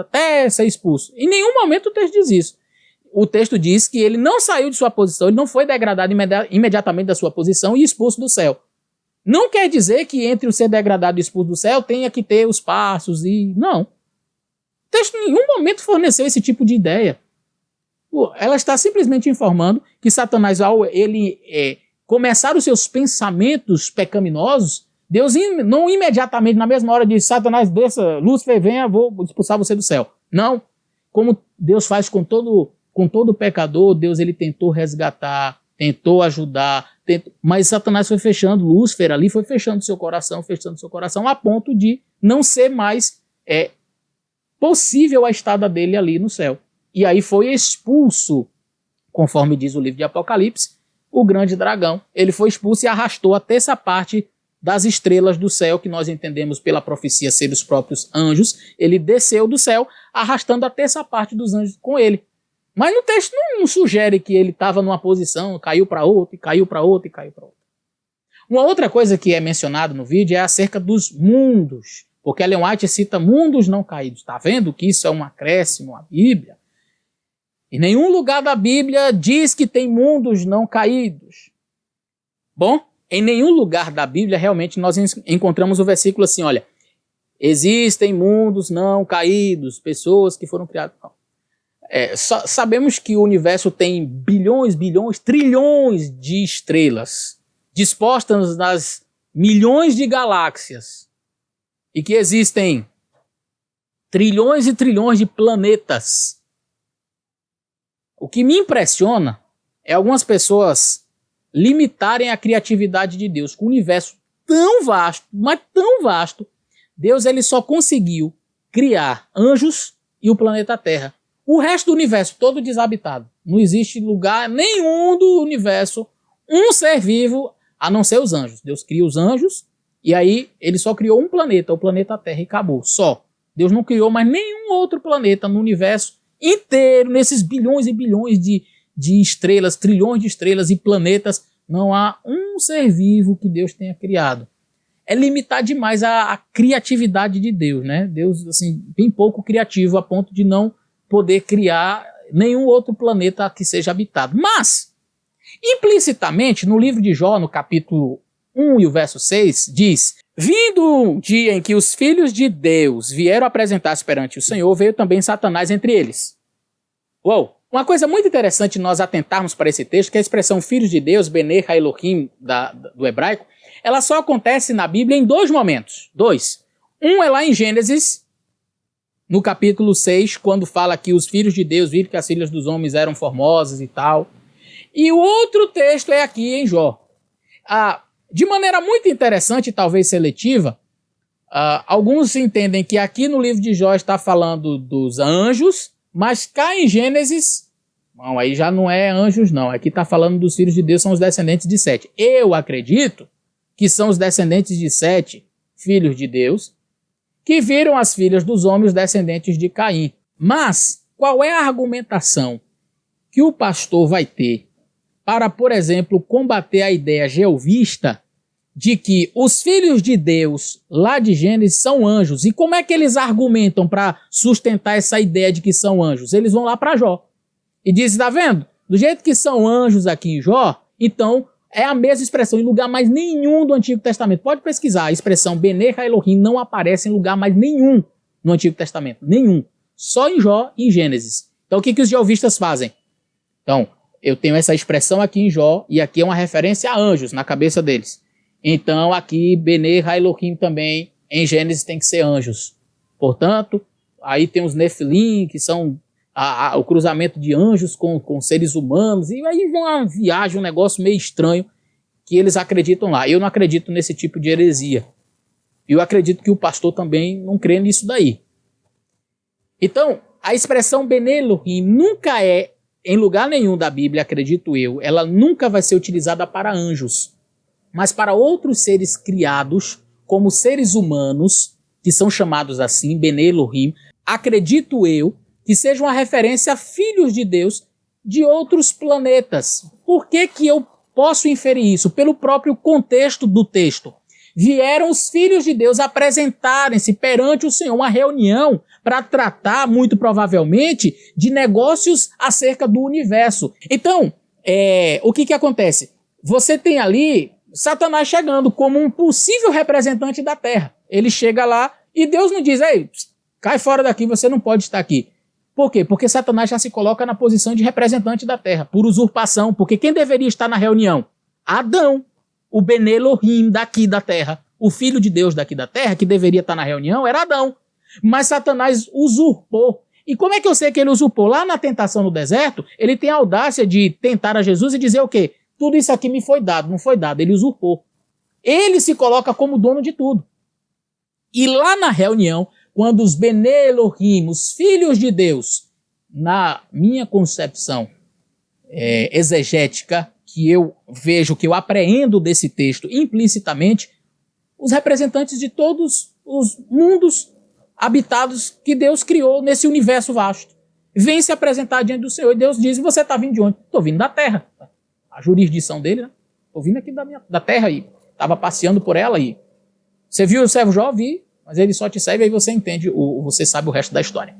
até ser expulso. Em nenhum momento o texto diz isso. O texto diz que ele não saiu de sua posição, ele não foi degradado imediatamente da sua posição e expulso do céu. Não quer dizer que entre o ser degradado e expulso do céu tenha que ter os passos e... Não. O texto em nenhum momento forneceu esse tipo de ideia. Ela está simplesmente informando que Satanás, ao ele começar os seus pensamentos pecaminosos, Deus não imediatamente, na mesma hora, diz: Satanás, desça, Lúcifer, venha, vou expulsar você do céu. Não. Como Deus faz com todo pecador, Deus ele tentou resgatar, tentou ajudar, mas Satanás foi fechando, Lúcifer ali foi fechando seu coração, a ponto de não ser mais possível a estada dele ali no céu. E aí foi expulso, conforme diz o livro de Apocalipse, o grande dragão. Ele foi expulso e arrastou a terça parte das estrelas do céu, que nós entendemos pela profecia ser os próprios anjos. Ele desceu do céu, arrastando a terça parte dos anjos com ele. Mas no texto não sugere que ele estava numa posição, caiu para outra, e caiu para outra, e caiu para outra. Uma outra coisa que é mencionada no vídeo é acerca dos mundos, porque Ellen White cita mundos não caídos. Está vendo que isso é um acréscimo à Bíblia? Em nenhum lugar da Bíblia diz que tem mundos não caídos. Bom, em nenhum lugar da Bíblia realmente nós encontramos o versículo assim, olha, existem mundos não caídos, pessoas que foram criadas. Não. Sabemos que o universo tem bilhões, trilhões de estrelas dispostas nas milhões de galáxias e que existem trilhões e trilhões de planetas. O que me impressiona é algumas pessoas limitarem a criatividade de Deus. Com o universo tão vasto, mas tão vasto, Deus ele só conseguiu criar anjos e o planeta Terra. O resto do universo todo desabitado. Não existe lugar nenhum do universo, um ser vivo, a não ser os anjos. Deus cria os anjos e aí ele só criou um planeta, o planeta Terra, e acabou. Só. Deus não criou mais nenhum outro planeta no universo inteiro, nesses bilhões e bilhões de estrelas, trilhões de estrelas e planetas. Não há um ser vivo que Deus tenha criado. É limitar demais a criatividade de Deus, né? Deus, assim, bem pouco criativo a ponto de não poder criar nenhum outro planeta que seja habitado. Mas, implicitamente, no livro de Jó, no capítulo 1 e o verso 6, diz: vindo um dia em que os filhos de Deus vieram apresentar-se perante o Senhor, veio também Satanás entre eles. Uou! Uma coisa muito interessante nós atentarmos para esse texto, que a expressão filhos de Deus, Bene Ha-Elohim, do hebraico, ela só acontece na Bíblia em dois momentos. Dois. Um é lá em Gênesis, no capítulo 6, quando fala que os filhos de Deus viram que as filhas dos homens eram formosas e tal. E o outro texto é aqui em Jó. De maneira muito interessante, talvez seletiva, alguns entendem que aqui no livro de Jó está falando dos anjos, mas cá em Gênesis, não, aí já não é anjos não, aqui está falando dos filhos de Deus, são os descendentes de Sete. Eu acredito que são os descendentes de Sete, filhos de Deus, que viram as filhas dos homens, os descendentes de Caim. Mas qual é a argumentação que o pastor vai ter para, por exemplo, combater a ideia jeovista de que os filhos de Deus, lá de Gênesis, são anjos? E como é que eles argumentam para sustentar essa ideia de que são anjos? Eles vão lá para Jó e dizem: está vendo? Do jeito que são anjos aqui em Jó, então é a mesma expressão em lugar mais nenhum do Antigo Testamento. Pode pesquisar, a expressão Bene Ha-Elohim não aparece em lugar mais nenhum no Antigo Testamento. Nenhum. Só em Jó e em Gênesis. Então o que os jeovistas fazem? Então, eu tenho essa expressão aqui em Jó e aqui é uma referência a anjos na cabeça deles. Então aqui Bene Ha-Elohim também em Gênesis tem que ser anjos. Portanto, aí tem os Nefilim, que são o cruzamento de anjos com seres humanos, e aí vem uma viagem, um negócio meio estranho que eles acreditam lá. Eu não acredito nesse tipo de heresia. Eu acredito que o pastor também não crê nisso daí. Então, a expressão Bene Elohim nunca é, em lugar nenhum da Bíblia, acredito eu, ela nunca vai ser utilizada para anjos, mas para outros seres criados, como seres humanos, que são chamados assim, Bene Elohim, acredito eu, que seja uma referência a filhos de Deus de outros planetas. Por que eu posso inferir isso? Pelo próprio contexto do texto. Vieram os filhos de Deus apresentarem-se perante o Senhor, uma reunião para tratar, muito provavelmente, de negócios acerca do universo. Então, o que acontece? Você tem ali Satanás chegando como um possível representante da Terra. Ele chega lá e Deus não diz, ei, cai fora daqui, você não pode estar aqui. Por quê? Porque Satanás já se coloca na posição de representante da terra, por usurpação, porque quem deveria estar na reunião? Adão, o Bene Elohim daqui da terra, o filho de Deus daqui da terra, que deveria estar na reunião, era Adão. Mas Satanás usurpou. E como é que eu sei que ele usurpou? Lá na tentação no deserto, ele tem a audácia de tentar a Jesus e dizer o quê? Tudo isso aqui me foi dado, não foi dado, ele usurpou. Ele se coloca como dono de tudo. E lá na reunião, quando os Bene Elohim, os filhos de Deus, na minha concepção exegética, que eu vejo, que eu apreendo desse texto implicitamente, os representantes de todos os mundos habitados que Deus criou nesse universo vasto, vêm se apresentar diante do Senhor e Deus diz, você está vindo de onde? Estou vindo da terra. A jurisdição dele, né? Estou vindo aqui da terra aí. Estava passeando por ela aí. Você viu o servo Jó? Vi. Mas ele só te serve e aí você entende, você sabe o resto da história.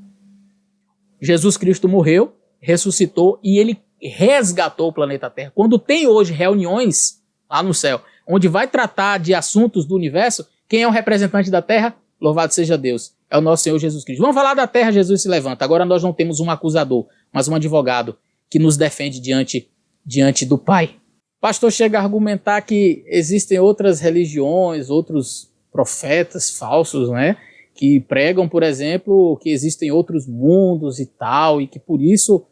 Jesus Cristo morreu, ressuscitou e ele resgatou o planeta Terra. Quando tem hoje reuniões lá no céu, onde vai tratar de assuntos do universo, quem é o representante da Terra? Louvado seja Deus. É o nosso Senhor Jesus Cristo. Vamos falar da Terra, Jesus se levanta. Agora nós não temos um acusador, mas um advogado que nos defende diante do Pai. O pastor chega a argumentar que existem outras religiões, outros profetas falsos, né, que pregam, por exemplo, que existem outros mundos e tal, e que por isso,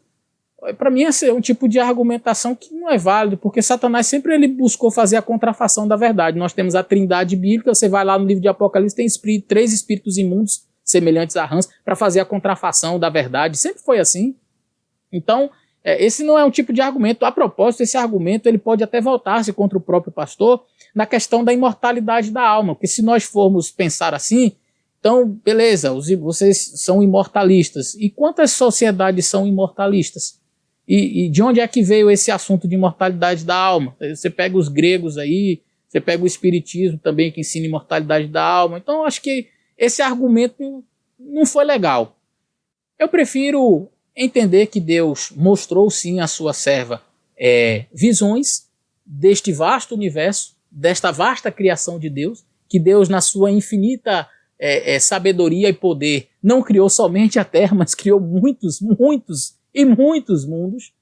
para mim, esse é um tipo de argumentação que não é válido, porque Satanás sempre ele buscou fazer a contrafação da verdade. Nós temos a trindade bíblica, você vai lá no livro de Apocalipse, tem 3 espíritos imundos semelhantes a rãs para fazer a contrafação da verdade, sempre foi assim. Então, esse não é um tipo de argumento. A propósito, esse argumento ele pode até voltar-se contra o próprio pastor na questão da imortalidade da alma, porque se nós formos pensar assim, então, beleza, vocês são imortalistas. E quantas sociedades são imortalistas? E de onde é que veio esse assunto de imortalidade da alma? Você pega os gregos aí, você pega o espiritismo também que ensina imortalidade da alma. Então, acho que esse argumento não foi legal. Eu prefiro entender que Deus mostrou sim à sua serva visões deste vasto universo, desta vasta criação de Deus, que Deus na sua infinita sabedoria e poder não criou somente a Terra, mas criou muitos, muitos e muitos mundos,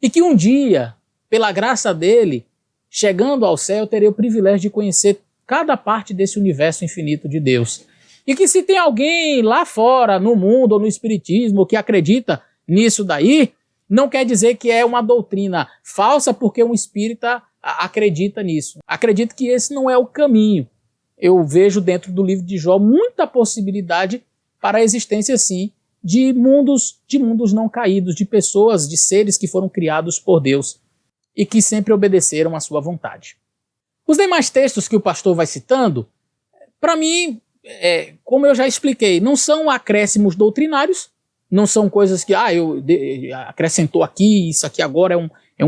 e que um dia, pela graça dele, chegando ao céu, eu terei o privilégio de conhecer cada parte desse universo infinito de Deus. E que se tem alguém lá fora, no mundo ou no espiritismo, que acredita nisso daí, não quer dizer que é uma doutrina falsa porque um espírita acredita nisso. Acredito que esse não é o caminho. Eu vejo dentro do livro de Jó muita possibilidade para a existência, sim, de mundos não caídos, de pessoas, de seres que foram criados por Deus e que sempre obedeceram à sua vontade. Os demais textos que o pastor vai citando, para mim, como eu já expliquei, não são acréscimos doutrinários, não são coisas que acrescentou aqui, isso aqui agora é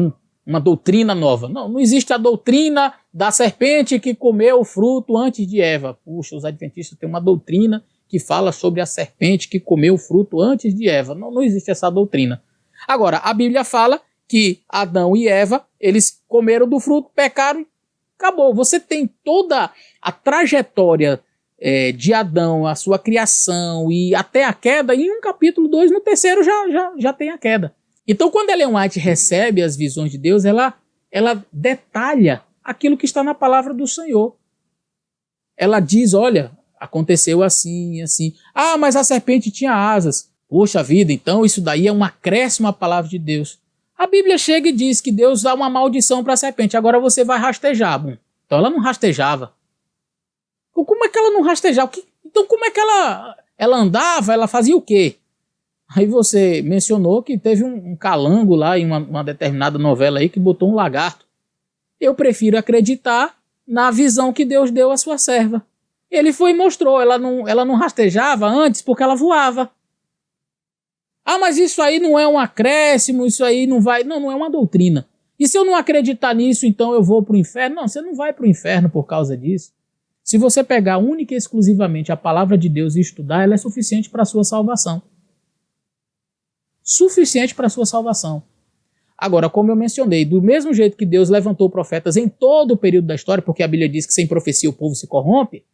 uma doutrina nova. Não existe a doutrina da serpente que comeu o fruto antes de Eva. Puxa, os adventistas têm uma doutrina que fala sobre a serpente que comeu o fruto antes de Eva. Não existe essa doutrina. Agora, a Bíblia fala que Adão e Eva, eles comeram do fruto, pecaram, acabou. Você tem toda a trajetória de Adão, a sua criação e até a queda em um capítulo 2, no terceiro já tem a queda. Então quando Ellen White recebe as visões de Deus, ela detalha aquilo que está na palavra do Senhor. Ela diz, olha, aconteceu assim, assim. Ah, mas a serpente tinha asas. Poxa vida, então isso daí é um acréscimo à palavra de Deus. A Bíblia chega e diz que Deus dá uma maldição para a serpente. Agora você vai rastejar. Bom, então ela não rastejava. Como é que ela não rastejava? Então como é que ela andava? Ela fazia o quê? Aí você mencionou que teve um calango lá em uma determinada novela aí que botou um lagarto. Eu prefiro acreditar na visão que Deus deu à sua serva. Ele foi e mostrou, ela não rastejava antes porque ela voava. Ah, mas isso aí não é um acréscimo, isso aí não vai... Não é uma doutrina. E se eu não acreditar nisso, então eu vou para o inferno? Não, você não vai para o inferno por causa disso. Se você pegar única e exclusivamente a palavra de Deus e estudar, ela é suficiente para a sua salvação. Suficiente para a sua salvação. Agora, como eu mencionei, do mesmo jeito que Deus levantou profetas em todo o período da história, porque a Bíblia diz que sem profecia o povo se corrompe,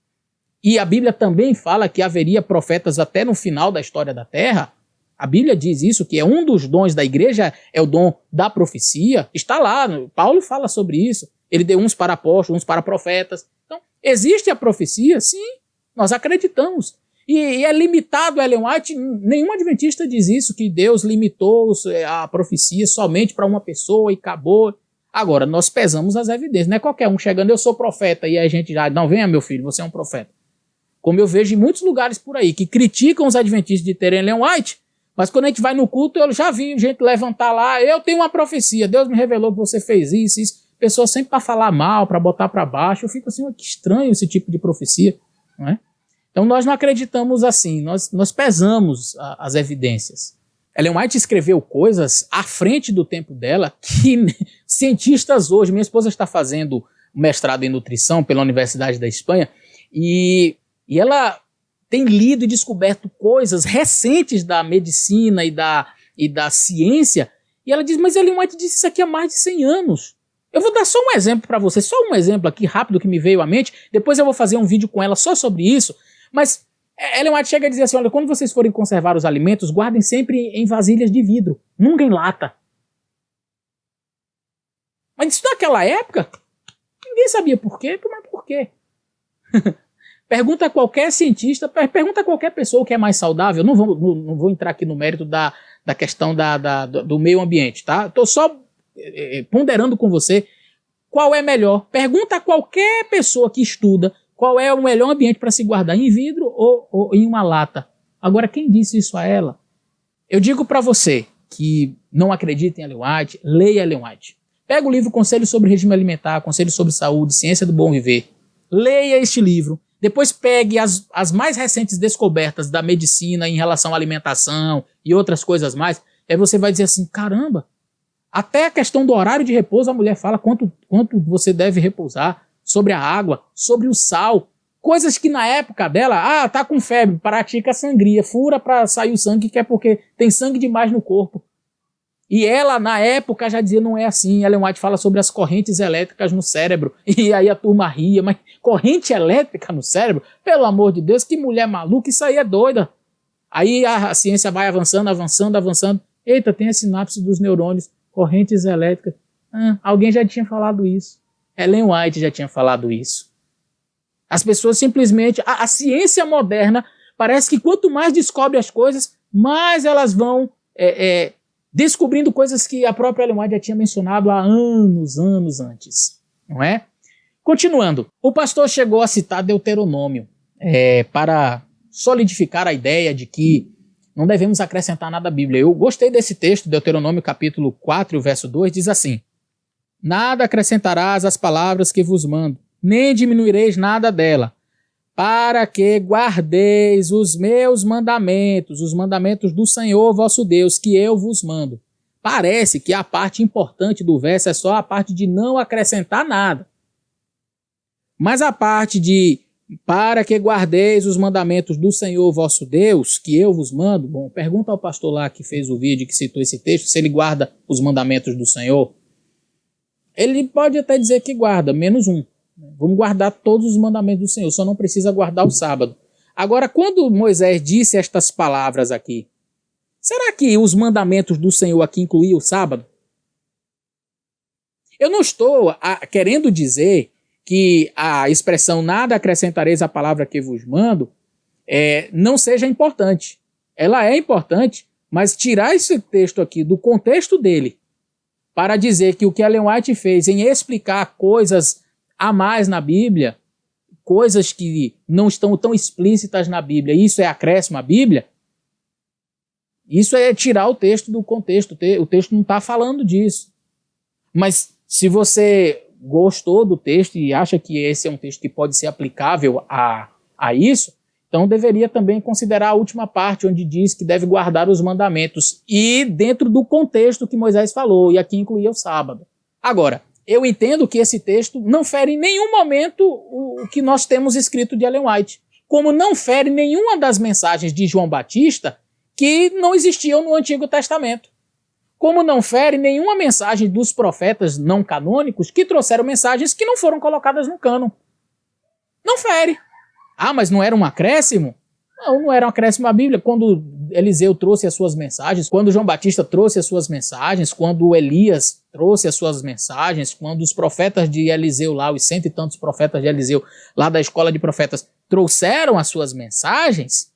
e a Bíblia também fala que haveria profetas até no final da história da Terra, a Bíblia diz isso, que é um dos dons da igreja, é o dom da profecia, está lá, Paulo fala sobre isso, ele deu uns para apóstolos, uns para profetas. Então, existe a profecia? Sim, nós acreditamos. E é limitado, Ellen White, nenhum adventista diz isso, que Deus limitou a profecia somente para uma pessoa e acabou. Agora, nós pesamos as evidências, não é qualquer um chegando, eu sou profeta, e a gente já, não, venha meu filho, você é um profeta. Como eu vejo em muitos lugares por aí, que criticam os adventistas de terem Ellen White, mas quando a gente vai no culto, eu já vi gente levantar lá, eu tenho uma profecia, Deus me revelou que você fez isso. Pessoas sempre para falar mal, para botar para baixo, eu fico assim, que estranho esse tipo de profecia, não é? Então nós não acreditamos assim, nós pesamos as evidências. Ellen White escreveu coisas à frente do tempo dela que cientistas hoje, minha esposa está fazendo mestrado em nutrição pela Universidade da Espanha, e ela tem lido e descoberto coisas recentes da medicina e da ciência, e ela diz, mas Ellen White disse isso aqui há mais de 100 anos. Eu vou dar só um exemplo para você, só um exemplo aqui rápido que me veio à mente, depois eu vou fazer um vídeo com ela só sobre isso, mas Ellen White chega a dizer assim, olha, quando vocês forem conservar os alimentos, guardem sempre em vasilhas de vidro, nunca em lata. Mas isso naquela época, ninguém sabia por quê, mas por quê? Pergunta a qualquer cientista, pergunta a qualquer pessoa que é mais saudável, não vou entrar aqui no mérito da questão do meio ambiente, tá? Estou só ponderando com você qual é melhor. Pergunta a qualquer pessoa que estuda qual é o melhor ambiente para se guardar, em vidro ou em uma lata. Agora, quem disse isso a ela? Eu digo para você que não acredita em Ellen White, leia Ellen White. Pega o livro Conselho sobre Regime Alimentar, Conselho sobre Saúde, Ciência do Bom Viver. Leia este livro. Depois pegue as mais recentes descobertas da medicina em relação à alimentação e outras coisas mais. Aí você vai dizer assim, caramba, até a questão do horário de repouso a mulher fala quanto você deve repousar, sobre a água, sobre o sal. Coisas que na época dela, tá com febre, pratica sangria, fura para sair o sangue, que é porque tem sangue demais no corpo. E ela, na época, já dizia, não é assim. Ellen White fala sobre as correntes elétricas no cérebro. E aí a turma ria, mas corrente elétrica no cérebro? Pelo amor de Deus, que mulher maluca, isso aí é doida. Aí a ciência vai avançando. Eita, tem a sinapse dos neurônios, correntes elétricas. Alguém já tinha falado isso. Ellen White já tinha falado isso. As pessoas simplesmente... A ciência moderna parece que quanto mais descobre as coisas, mais elas vão... descobrindo coisas que a própria Ellen White já tinha mencionado há anos antes, não é? Continuando, o pastor chegou a citar Deuteronômio para solidificar a ideia de que não devemos acrescentar nada à Bíblia. Eu gostei desse texto, Deuteronômio capítulo 4, verso 2, diz assim: nada acrescentarás às palavras que vos mando, nem diminuireis nada dela, para que guardeis os meus mandamentos, os mandamentos do Senhor vosso Deus, que eu vos mando. Parece que a parte importante do verso é só a parte de não acrescentar nada. Mas a parte de para que guardeis os mandamentos do Senhor vosso Deus, que eu vos mando. Bom, pergunta ao pastor lá que fez o vídeo, que citou esse texto, se ele guarda os mandamentos do Senhor. Ele pode até dizer que guarda, menos um. Vamos guardar todos os mandamentos do Senhor, só não precisa guardar o sábado. Agora, quando Moisés disse estas palavras aqui, será que os mandamentos do Senhor aqui incluíam o sábado? Eu não estou querendo dizer que a expressão nada acrescentareis à palavra que vos mando não seja importante. Ela é importante, mas tirar esse texto aqui do contexto dele para dizer que o que Ellen White fez em explicar coisas a mais na Bíblia, coisas que não estão tão explícitas na Bíblia, isso é acréscimo à Bíblia, isso é tirar o texto do contexto. O texto não está falando disso. Mas se você gostou do texto e acha que esse é um texto que pode ser aplicável a isso, então deveria também considerar a última parte, onde diz que deve guardar os mandamentos, e dentro do contexto que Moisés falou, e aqui incluía o sábado. Agora, eu entendo que esse texto não fere em nenhum momento o que nós temos escrito de Ellen White, como não fere nenhuma das mensagens de João Batista que não existiam no Antigo Testamento. Como não fere nenhuma mensagem dos profetas não canônicos que trouxeram mensagens que não foram colocadas no cânon. Não fere. Ah, mas não era um acréscimo? Não, não era um acréscimo à Bíblia. Quando Eliseu trouxe as suas mensagens, quando João Batista trouxe as suas mensagens, quando Elias trouxe as suas mensagens, quando os profetas de Eliseu lá, os 100 e tantos profetas de Eliseu lá da escola de profetas, trouxeram as suas mensagens,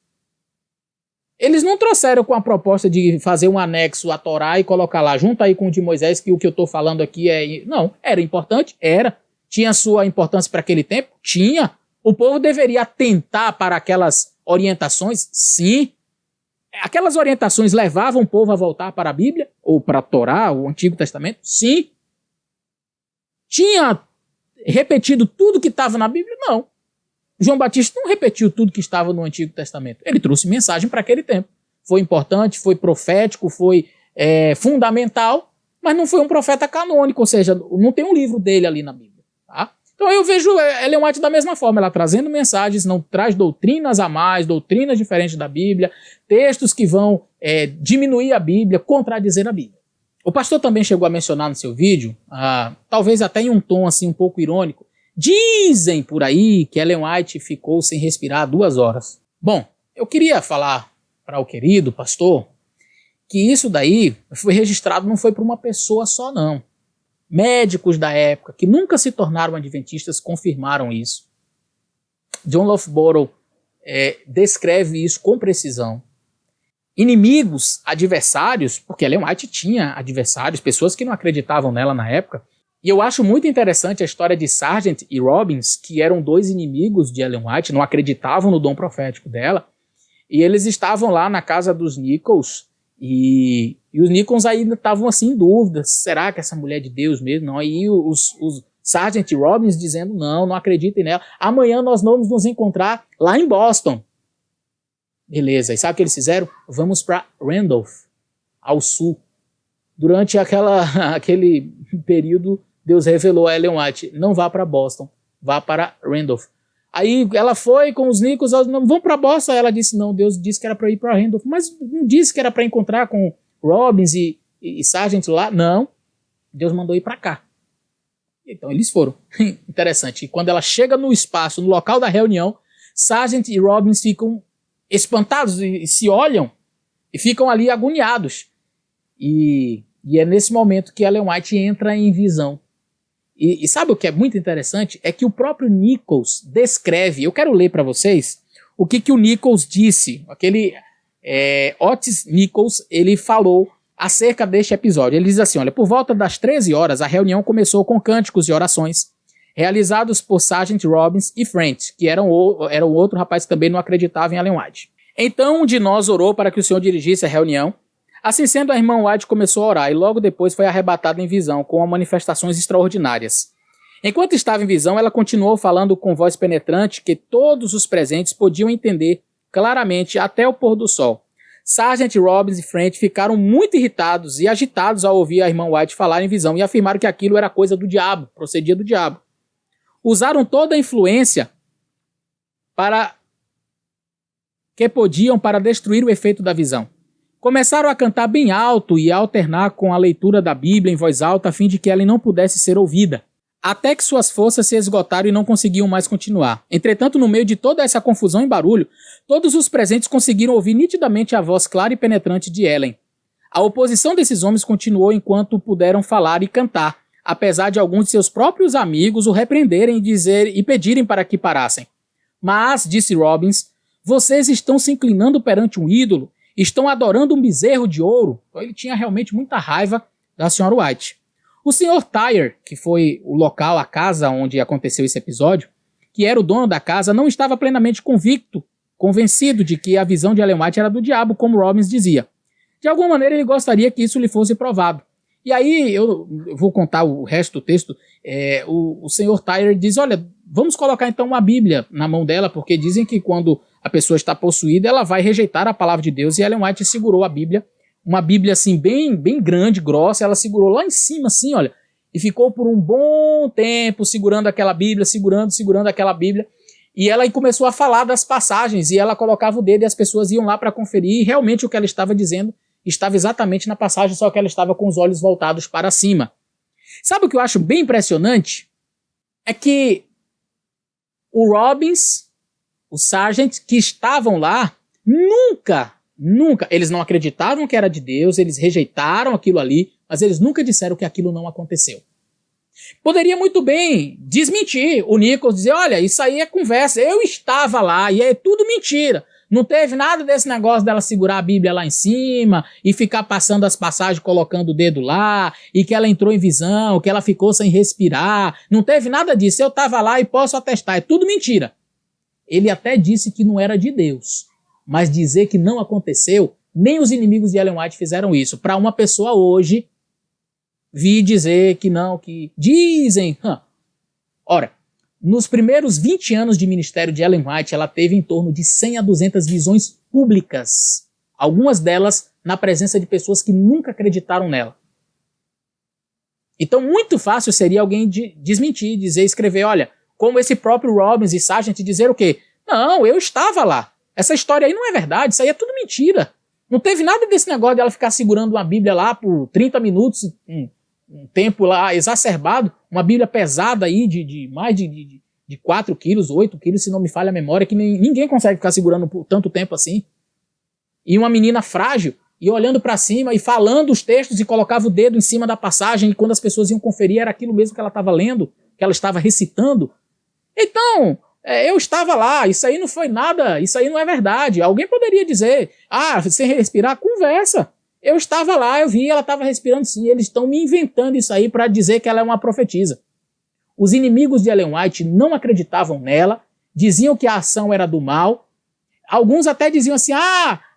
eles não trouxeram com a proposta de fazer um anexo à Torá e colocar lá, junto aí com o de Moisés, que o que eu estou falando aqui é... Não, era importante? Era. Tinha sua importância para aquele tempo? Tinha. O povo deveria atentar para aquelas orientações? Sim. Aquelas orientações levavam o povo a voltar para a Bíblia? Ou para a Torá, o Antigo Testamento? Sim. Tinha repetido tudo que estava na Bíblia? Não. João Batista não repetiu tudo que estava no Antigo Testamento. Ele trouxe mensagem para aquele tempo. Foi importante, foi profético, foi fundamental, mas não foi um profeta canônico, ou seja, não tem um livro dele ali na Bíblia. Tá? Então eu vejo Ellen White da mesma forma, ela trazendo mensagens, não traz doutrinas a mais, doutrinas diferentes da Bíblia, textos que vão diminuir a Bíblia, contradizer a Bíblia. O pastor também chegou a mencionar no seu vídeo, talvez até em um tom assim um pouco irônico, dizem por aí que Ellen White ficou sem respirar 2 horas. Bom, eu queria falar para o querido pastor que isso daí foi registrado, não foi por uma pessoa só não. Médicos da época, que nunca se tornaram adventistas, confirmaram isso. John Loughborough descreve isso com precisão. Inimigos, adversários, porque Ellen White tinha adversários, pessoas que não acreditavam nela na época. E eu acho muito interessante a história de Sargent e Robbins, que eram 2 inimigos de Ellen White, não acreditavam no dom profético dela, e eles estavam lá na casa dos Nichols, e os Nichols ainda estavam assim em dúvida, será que essa mulher é de Deus mesmo? Não. Aí os Sargent e Robbins dizendo, não acreditem nela, amanhã nós vamos nos encontrar lá em Boston. Beleza, e sabe o que eles fizeram? Vamos para Randolph, ao sul. Durante aquele período, Deus revelou a Ellen White, não vá para Boston, vá para Randolph. Aí ela foi com os Nichols, não vão para Boston. Aí ela disse, não, Deus disse que era para ir para Randolph, mas não disse que era para encontrar com Robbins e Sargent lá. Não, Deus mandou ir para cá. Então eles foram. Interessante. E quando ela chega no espaço, no local da reunião, Sargent e Robbins ficam espantados e se olham e ficam ali agoniados. E é nesse momento que Ellen White entra em visão. E sabe o que é muito interessante? É que o próprio Nichols descreve, eu quero ler para vocês o que o Nichols disse, aquele Otis Nichols, ele falou acerca deste episódio. Ele diz assim, olha, por volta das 13 horas, a reunião começou com cânticos e orações, realizados por Sargent Robbins e French, que era outro rapaz que também não acreditava em Ellen White. Então um de nós orou para que o Senhor dirigisse a reunião. Assim sendo, a irmã White começou a orar e logo depois foi arrebatada em visão, com manifestações extraordinárias. Enquanto estava em visão, ela continuou falando com voz penetrante que todos os presentes podiam entender claramente até o pôr do sol. Sargent Robbins e French ficaram muito irritados e agitados ao ouvir a irmã White falar em visão e afirmaram que aquilo era coisa do diabo, procedia do diabo. Usaram toda a influência para destruir o efeito da visão. Começaram a cantar bem alto e a alternar com a leitura da Bíblia em voz alta a fim de que ela não pudesse ser ouvida, até que suas forças se esgotaram e não conseguiam mais continuar. Entretanto, no meio de toda essa confusão e barulho, todos os presentes conseguiram ouvir nitidamente a voz clara e penetrante de Ellen. A oposição desses homens continuou enquanto puderam falar e cantar, apesar de alguns de seus próprios amigos o repreenderem e pedirem para que parassem. Mas, disse Robbins, vocês estão se inclinando perante um ídolo, estão adorando um bezerro de ouro. Então ele tinha realmente muita raiva da Sra. White. O Sr. Tyre, que foi o local, a casa onde aconteceu esse episódio, que era o dono da casa, não estava plenamente convencido de que a visão de Ellen White era do diabo, como Robbins dizia. De alguma maneira ele gostaria que isso lhe fosse provado. E aí eu vou contar o resto do texto. O Sr. Tyre diz, olha, vamos colocar então uma Bíblia na mão dela, porque dizem que quando a pessoa está possuída, ela vai rejeitar a palavra de Deus, e Ellen White segurou a Bíblia, uma Bíblia assim bem grande, grossa, ela segurou lá em cima assim, olha, e ficou por um bom tempo segurando aquela Bíblia, segurando aquela Bíblia, e ela começou a falar das passagens, e ela colocava o dedo e as pessoas iam lá para conferir, e realmente o que ela estava dizendo estava exatamente na passagem, só que ela estava com os olhos voltados para cima. Sabe o que eu acho bem impressionante? É que o Robbins, o Sargent, que estavam lá, nunca, eles não acreditavam que era de Deus, eles rejeitaram aquilo ali, mas eles nunca disseram que aquilo não aconteceu. Poderia muito bem desmentir o Nichols, dizer, olha, isso aí é conversa, eu estava lá e é tudo mentira. Não teve nada desse negócio dela segurar a Bíblia lá em cima e ficar passando as passagens, colocando o dedo lá, e que ela entrou em visão, que ela ficou sem respirar. Não teve nada disso, eu estava lá e posso atestar, é tudo mentira. Ele até disse que não era de Deus, mas dizer que não aconteceu, nem os inimigos de Ellen White fizeram isso. Para uma pessoa hoje vir dizer que não, que dizem... Ora, nos primeiros 20 anos de ministério de Ellen White, ela teve em torno de 100 a 200 visões públicas, algumas delas na presença de pessoas que nunca acreditaram nela. Então, muito fácil seria alguém desmentir, escrever, olha, como esse próprio Robbins e Sargent dizer o quê? Não, eu estava lá. Essa história aí não é verdade, isso aí é tudo mentira. Não teve nada desse negócio de ela ficar segurando uma Bíblia lá por 30 minutos, um tempo lá exacerbado, uma Bíblia pesada aí de mais de 4 quilos, 8 quilos, se não me falha a memória, que ninguém consegue ficar segurando por tanto tempo assim. E uma menina frágil, e olhando para cima, e falando os textos, e colocava o dedo em cima da passagem, e quando as pessoas iam conferir, era aquilo mesmo que ela estava lendo, que ela estava recitando. Então, eu estava lá, isso aí não foi nada, isso aí não é verdade. Alguém poderia dizer, sem respirar, conversa. Eu estava lá, eu vi, ela estava respirando sim, eles estão me inventando isso aí para dizer que ela é uma profetisa. Os inimigos de Ellen White não acreditavam nela, diziam que a ação era do mal. Alguns até diziam assim,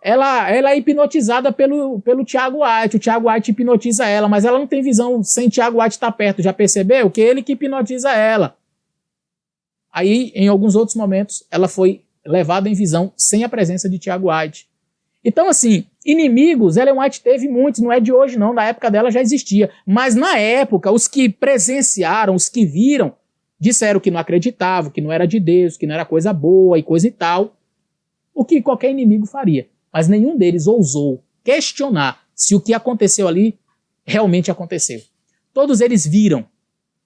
ela é hipnotizada pelo Tiago White, o Tiago White hipnotiza ela, mas ela não tem visão sem Tiago White estar perto, já percebeu? Que ele que hipnotiza ela. Aí, em alguns outros momentos, ela foi levada em visão sem a presença de Tiago White. Então, assim, inimigos, Ellen White teve muitos, não é de hoje não, na época dela já existia. Mas na época, os que presenciaram, os que viram, disseram que não acreditavam, que não era de Deus, que não era coisa boa e coisa e tal. O que qualquer inimigo faria. Mas nenhum deles ousou questionar se o que aconteceu ali realmente aconteceu. Todos eles viram.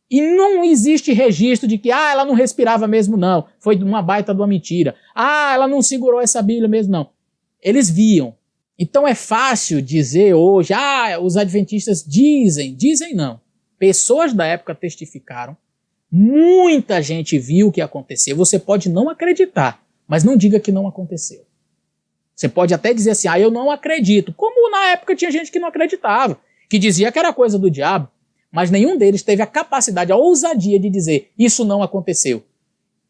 E não existe registro de que, ela não respirava mesmo não, foi uma baita de uma mentira. Ela não segurou essa Bíblia mesmo não. Eles viam. Então é fácil dizer hoje, os adventistas dizem não. Pessoas da época testificaram, muita gente viu o que aconteceu. Você pode não acreditar, mas não diga que não aconteceu. Você pode até dizer assim, eu não acredito. Como na época tinha gente que não acreditava, que dizia que era coisa do diabo, mas nenhum deles teve a capacidade, a ousadia de dizer, isso não aconteceu.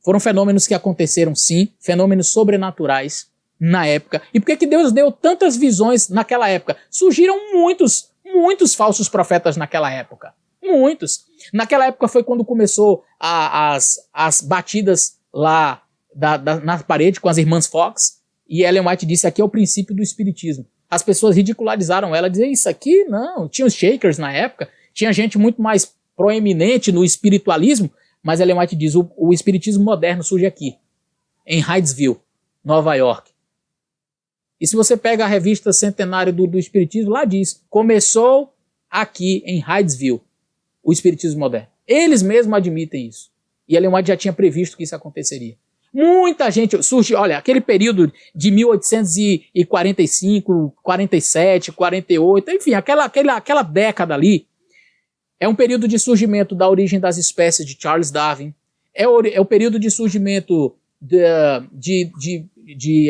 Foram fenômenos que aconteceram sim, fenômenos sobrenaturais, na época. E por que Deus deu tantas visões naquela época? Surgiram muitos falsos profetas naquela época. Muitos. Naquela época foi quando começou as batidas lá na parede com as irmãs Fox. E Ellen White disse, aqui é o princípio do espiritismo. As pessoas ridicularizaram ela, diziam, isso aqui não. Tinha os Shakers na época, tinha gente muito mais proeminente no espiritualismo, mas Ellen White diz, o espiritismo moderno surge aqui. em Hydesville, Nova York. E se você pega a revista Centenário do Espiritismo, lá diz, começou aqui em Hydesville, o Espiritismo moderno. Eles mesmos admitem isso. E Ellen White já tinha previsto que isso aconteceria. Muita gente surge, olha, aquele período de 1845, 47, 48, enfim, aquela década ali, é um período de surgimento da origem das espécies de Charles Darwin, é o período de surgimento de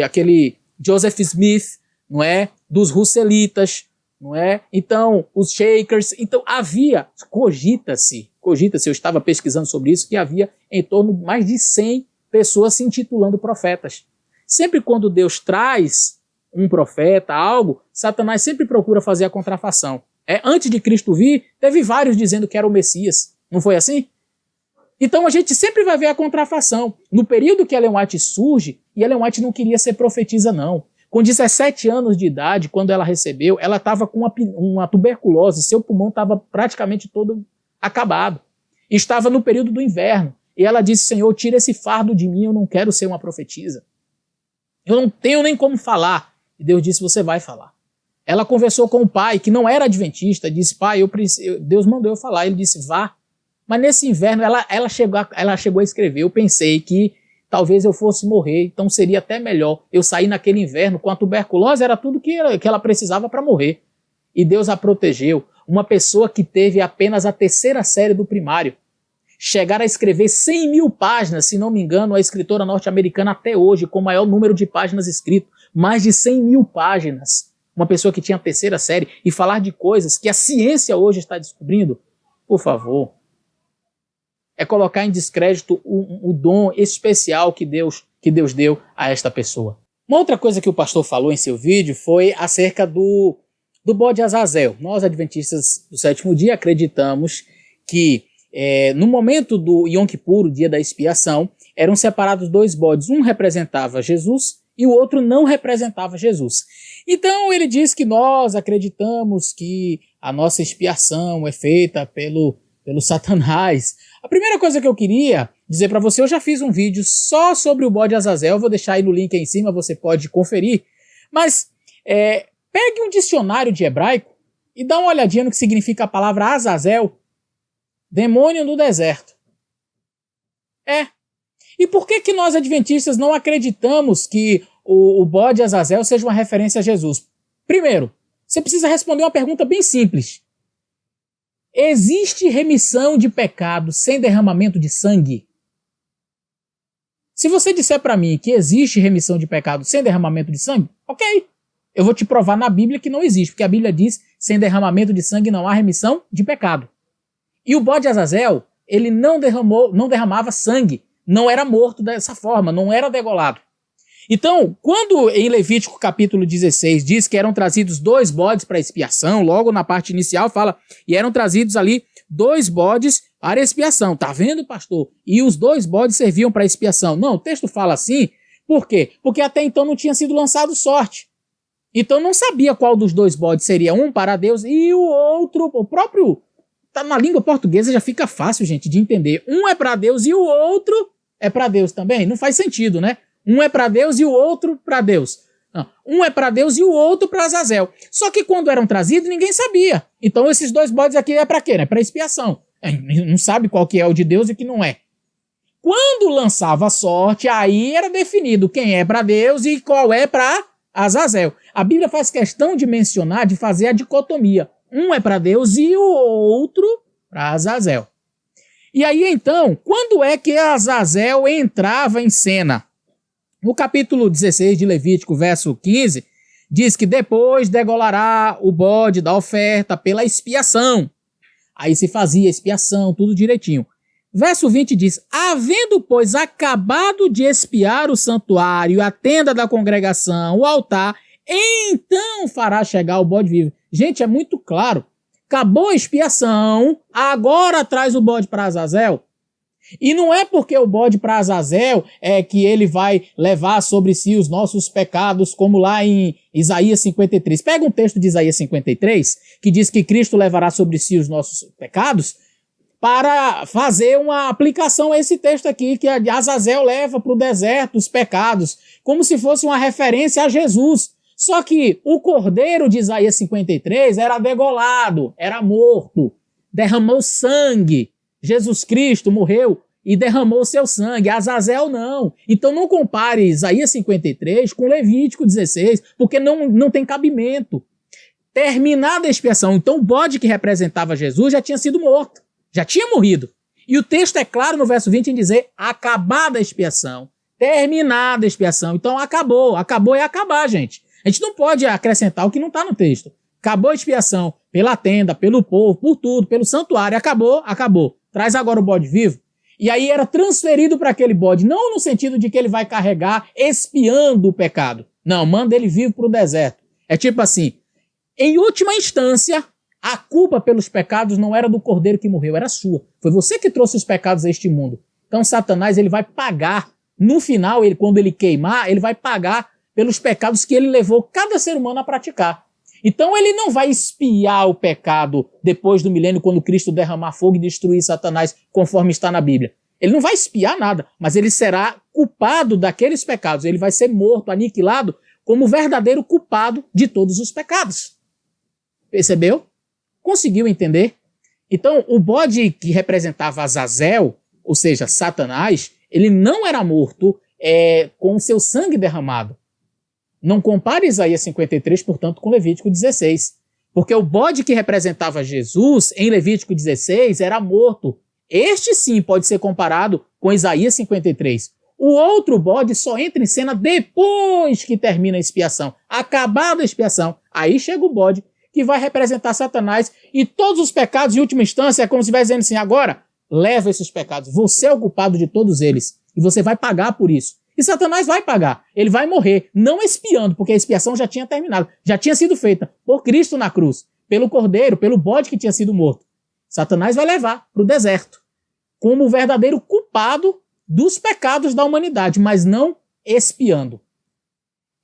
aquele Joseph Smith, não é? Dos Russellitas, não é? Então, os Shakers, então havia, cogita-se, eu estava pesquisando sobre isso, que havia em torno de mais de 100 pessoas se intitulando profetas. Sempre quando Deus traz um profeta, algo, Satanás sempre procura fazer a contrafação. Antes de Cristo vir, teve vários dizendo que era o Messias. Não foi assim? Então a gente sempre vai ver a contrafação. No período que Ellen White surge, e Ellen White não queria ser profetisa não. Com 17 anos de idade, quando ela recebeu, ela estava com uma tuberculose, seu pulmão estava praticamente todo acabado. Estava no período do inverno. E ela disse, Senhor, tira esse fardo de mim, eu não quero ser uma profetisa. Eu não tenho nem como falar. E Deus disse, você vai falar. Ela conversou com o pai, que não era adventista, disse, pai, Deus mandou eu falar. Ele disse, vá. Mas nesse inverno ela chegou a escrever, eu pensei que talvez eu fosse morrer, então seria até melhor eu sair naquele inverno com a tuberculose, era tudo que ela precisava para morrer. E Deus a protegeu. Uma pessoa que teve apenas a 3ª série do primário, chegar a escrever 100 mil páginas, se não me engano, a escritora norte-americana até hoje, com o maior número de páginas escritas, mais de 100 mil páginas. Uma pessoa que tinha a 3ª série e falar de coisas que a ciência hoje está descobrindo, por favor, é colocar em descrédito o dom especial que Deus deu a esta pessoa. Uma outra coisa que o pastor falou em seu vídeo foi acerca do bode Azazel. Nós, adventistas do 7º dia, acreditamos que no momento do Yom Kippur, o dia da expiação, eram separados 2 bodes. Um representava Jesus e o outro não representava Jesus. Então ele diz que nós acreditamos que a nossa expiação é feita pelo Satanás. A primeira coisa que eu queria dizer para você, eu já fiz um vídeo só sobre o bode Azazel, eu vou deixar aí no link aí em cima, você pode conferir. Mas pegue um dicionário de hebraico e dá uma olhadinha no que significa a palavra Azazel, demônio do deserto. E por que nós adventistas não acreditamos que o bode Azazel seja uma referência a Jesus? Primeiro, você precisa responder uma pergunta bem simples. Existe remissão de pecado sem derramamento de sangue? Se você disser para mim que existe remissão de pecado sem derramamento de sangue, ok. Eu vou te provar na Bíblia que não existe, porque a Bíblia diz sem derramamento de sangue não há remissão de pecado. E o bode Azazel, ele não derramava sangue, não era morto dessa forma, não era degolado. Então, quando em Levítico capítulo 16 diz que eram trazidos 2 bodes para expiação, logo na parte inicial fala, e eram trazidos ali 2 bodes para expiação. Tá vendo, pastor? E os 2 bodes serviam para expiação. Não, o texto fala assim, por quê? Porque até então não tinha sido lançado sorte. Então não sabia qual dos 2 bodes seria um para Deus e o outro, o próprio, tá na língua portuguesa já fica fácil, gente, de entender. Um é para Deus e o outro é para Deus também. Não faz sentido, né? Um é para Deus e o outro para Deus. Não, um é para Deus e o outro para Azazel. Só que quando eram trazidos, ninguém sabia. Então esses 2 bodes aqui é para quê? É para expiação. Não sabe qual que é o de Deus e o que não é. Quando lançava a sorte, aí era definido quem é para Deus e qual é para Azazel. A Bíblia faz questão de mencionar, de fazer a dicotomia. Um é para Deus e o outro para Azazel. E aí então, quando é que Azazel entrava em cena? No capítulo 16 de Levítico, verso 15, diz que depois degolará o bode da oferta pela expiação. Aí se fazia expiação, tudo direitinho. Verso 20 diz, havendo, pois, acabado de expiar o santuário, a tenda da congregação, o altar, então fará chegar o bode vivo. Gente, é muito claro. Acabou a expiação, agora traz o bode para Azazel. E não é porque o bode para Azazel é que ele vai levar sobre si os nossos pecados, como lá em Isaías 53. Pega um texto de Isaías 53, que diz que Cristo levará sobre si os nossos pecados. para fazer uma aplicação a esse texto aqui, que Azazel leva para o deserto os pecados, como se fosse uma referência a Jesus. Só que o cordeiro de Isaías 53 era degolado, era morto, derramou sangue. Jesus Cristo morreu e derramou seu sangue. Azazel não. Então não compare Isaías 53 com Levítico 16, porque não tem cabimento. Terminada a expiação, então o bode que representava Jesus já tinha sido morto, já tinha morrido. E o texto é claro no verso 20 em dizer acabada a expiação, terminada a expiação. Então acabou é acabar, gente. A gente não pode acrescentar o que não está no texto. Acabou a expiação pela tenda, pelo povo, por tudo, pelo santuário, acabou. Traz agora o bode vivo. E aí era transferido para aquele bode, não no sentido de que ele vai carregar expiando o pecado. Não, manda ele vivo para o deserto. É tipo assim, em última instância, a culpa pelos pecados não era do cordeiro que morreu, era sua. Foi você que trouxe os pecados a este mundo. Então Satanás ele vai pagar. No final, quando ele queimar, ele vai pagar pelos pecados que ele levou cada ser humano a praticar. Então ele não vai expiar o pecado depois do milênio, quando Cristo derramar fogo e destruir Satanás, conforme está na Bíblia. Ele não vai expiar nada, mas ele será culpado daqueles pecados. Ele vai ser morto, aniquilado, como o verdadeiro culpado de todos os pecados. Percebeu? Conseguiu entender? Então, o bode que representava Azazel, ou seja, Satanás, ele não era morto com o seu sangue derramado. Não compare Isaías 53, portanto, com Levítico 16. Porque o bode que representava Jesus, em Levítico 16, era morto. Este sim pode ser comparado com Isaías 53. O outro bode só entra em cena depois que termina a expiação. Acabada a expiação, aí chega o bode que vai representar Satanás e todos os pecados, em última instância, é como se estivesse dizendo assim, agora, leva esses pecados. Você é o culpado de todos eles. E você vai pagar por isso. E Satanás vai pagar, ele vai morrer, não expiando, porque a expiação já tinha terminado, já tinha sido feita por Cristo na cruz, pelo cordeiro, pelo bode que tinha sido morto. Satanás vai levar para o deserto, como o verdadeiro culpado dos pecados da humanidade, mas não expiando.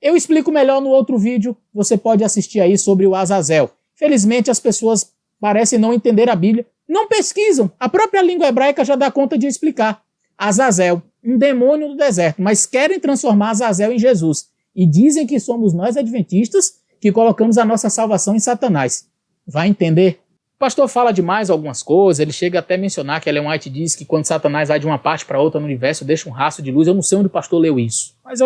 Eu explico melhor no outro vídeo, você pode assistir aí sobre o Azazel. Felizmente as pessoas parecem não entender a Bíblia, não pesquisam, a própria língua hebraica já dá conta de explicar. Azazel, um demônio do deserto, mas querem transformar Azazel em Jesus. E dizem que somos nós adventistas que colocamos a nossa salvação em Satanás. Vai entender? O pastor fala demais algumas coisas, ele chega até a mencionar que Ellen White diz que quando Satanás vai de uma parte para outra no universo, deixa um rastro de luz. Eu não sei onde o pastor leu isso, mas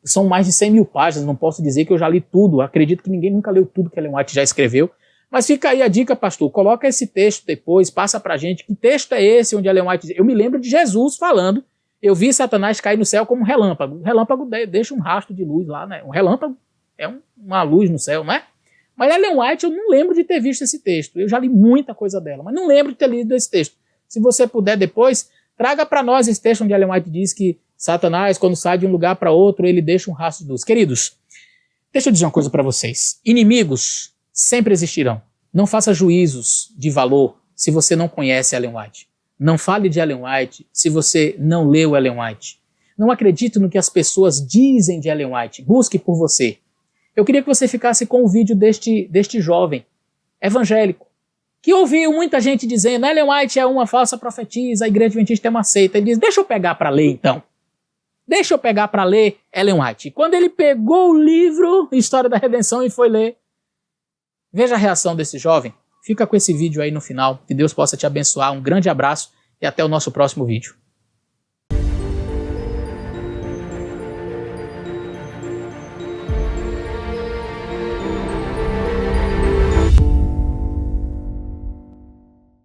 são mais de 100 mil páginas, não posso dizer que eu já li tudo. Acredito que ninguém nunca leu tudo que Ellen White já escreveu. Mas fica aí a dica, pastor, coloca esse texto depois, passa pra gente, que texto é esse onde Ellen White diz? Eu me lembro de Jesus falando, eu vi Satanás cair no céu como um relâmpago. O relâmpago deixa um rastro de luz lá, né? Um relâmpago é uma luz no céu, né? Mas Ellen White eu não lembro de ter visto esse texto, eu já li muita coisa dela, mas não lembro de ter lido esse texto. Se você puder depois, traga para nós esse texto onde Ellen White diz que Satanás, quando sai de um lugar para outro, ele deixa um rastro de luz. Queridos, deixa eu dizer uma coisa para vocês. Inimigos sempre existirão. Não faça juízos de valor se você não conhece Ellen White. Não fale de Ellen White se você não leu Ellen White. Não acredite no que as pessoas dizem de Ellen White. Busque por você. Eu queria que você ficasse com o vídeo deste jovem evangélico que ouviu muita gente dizendo Ellen White é uma falsa profetisa, a igreja adventista é uma seita. Ele diz, deixa eu pegar para ler então. Deixa eu pegar para ler Ellen White. E quando ele pegou o livro História da Redenção e foi ler, veja a reação desse jovem. Fica com esse vídeo aí no final. Que Deus possa te abençoar. Um grande abraço e até o nosso próximo vídeo.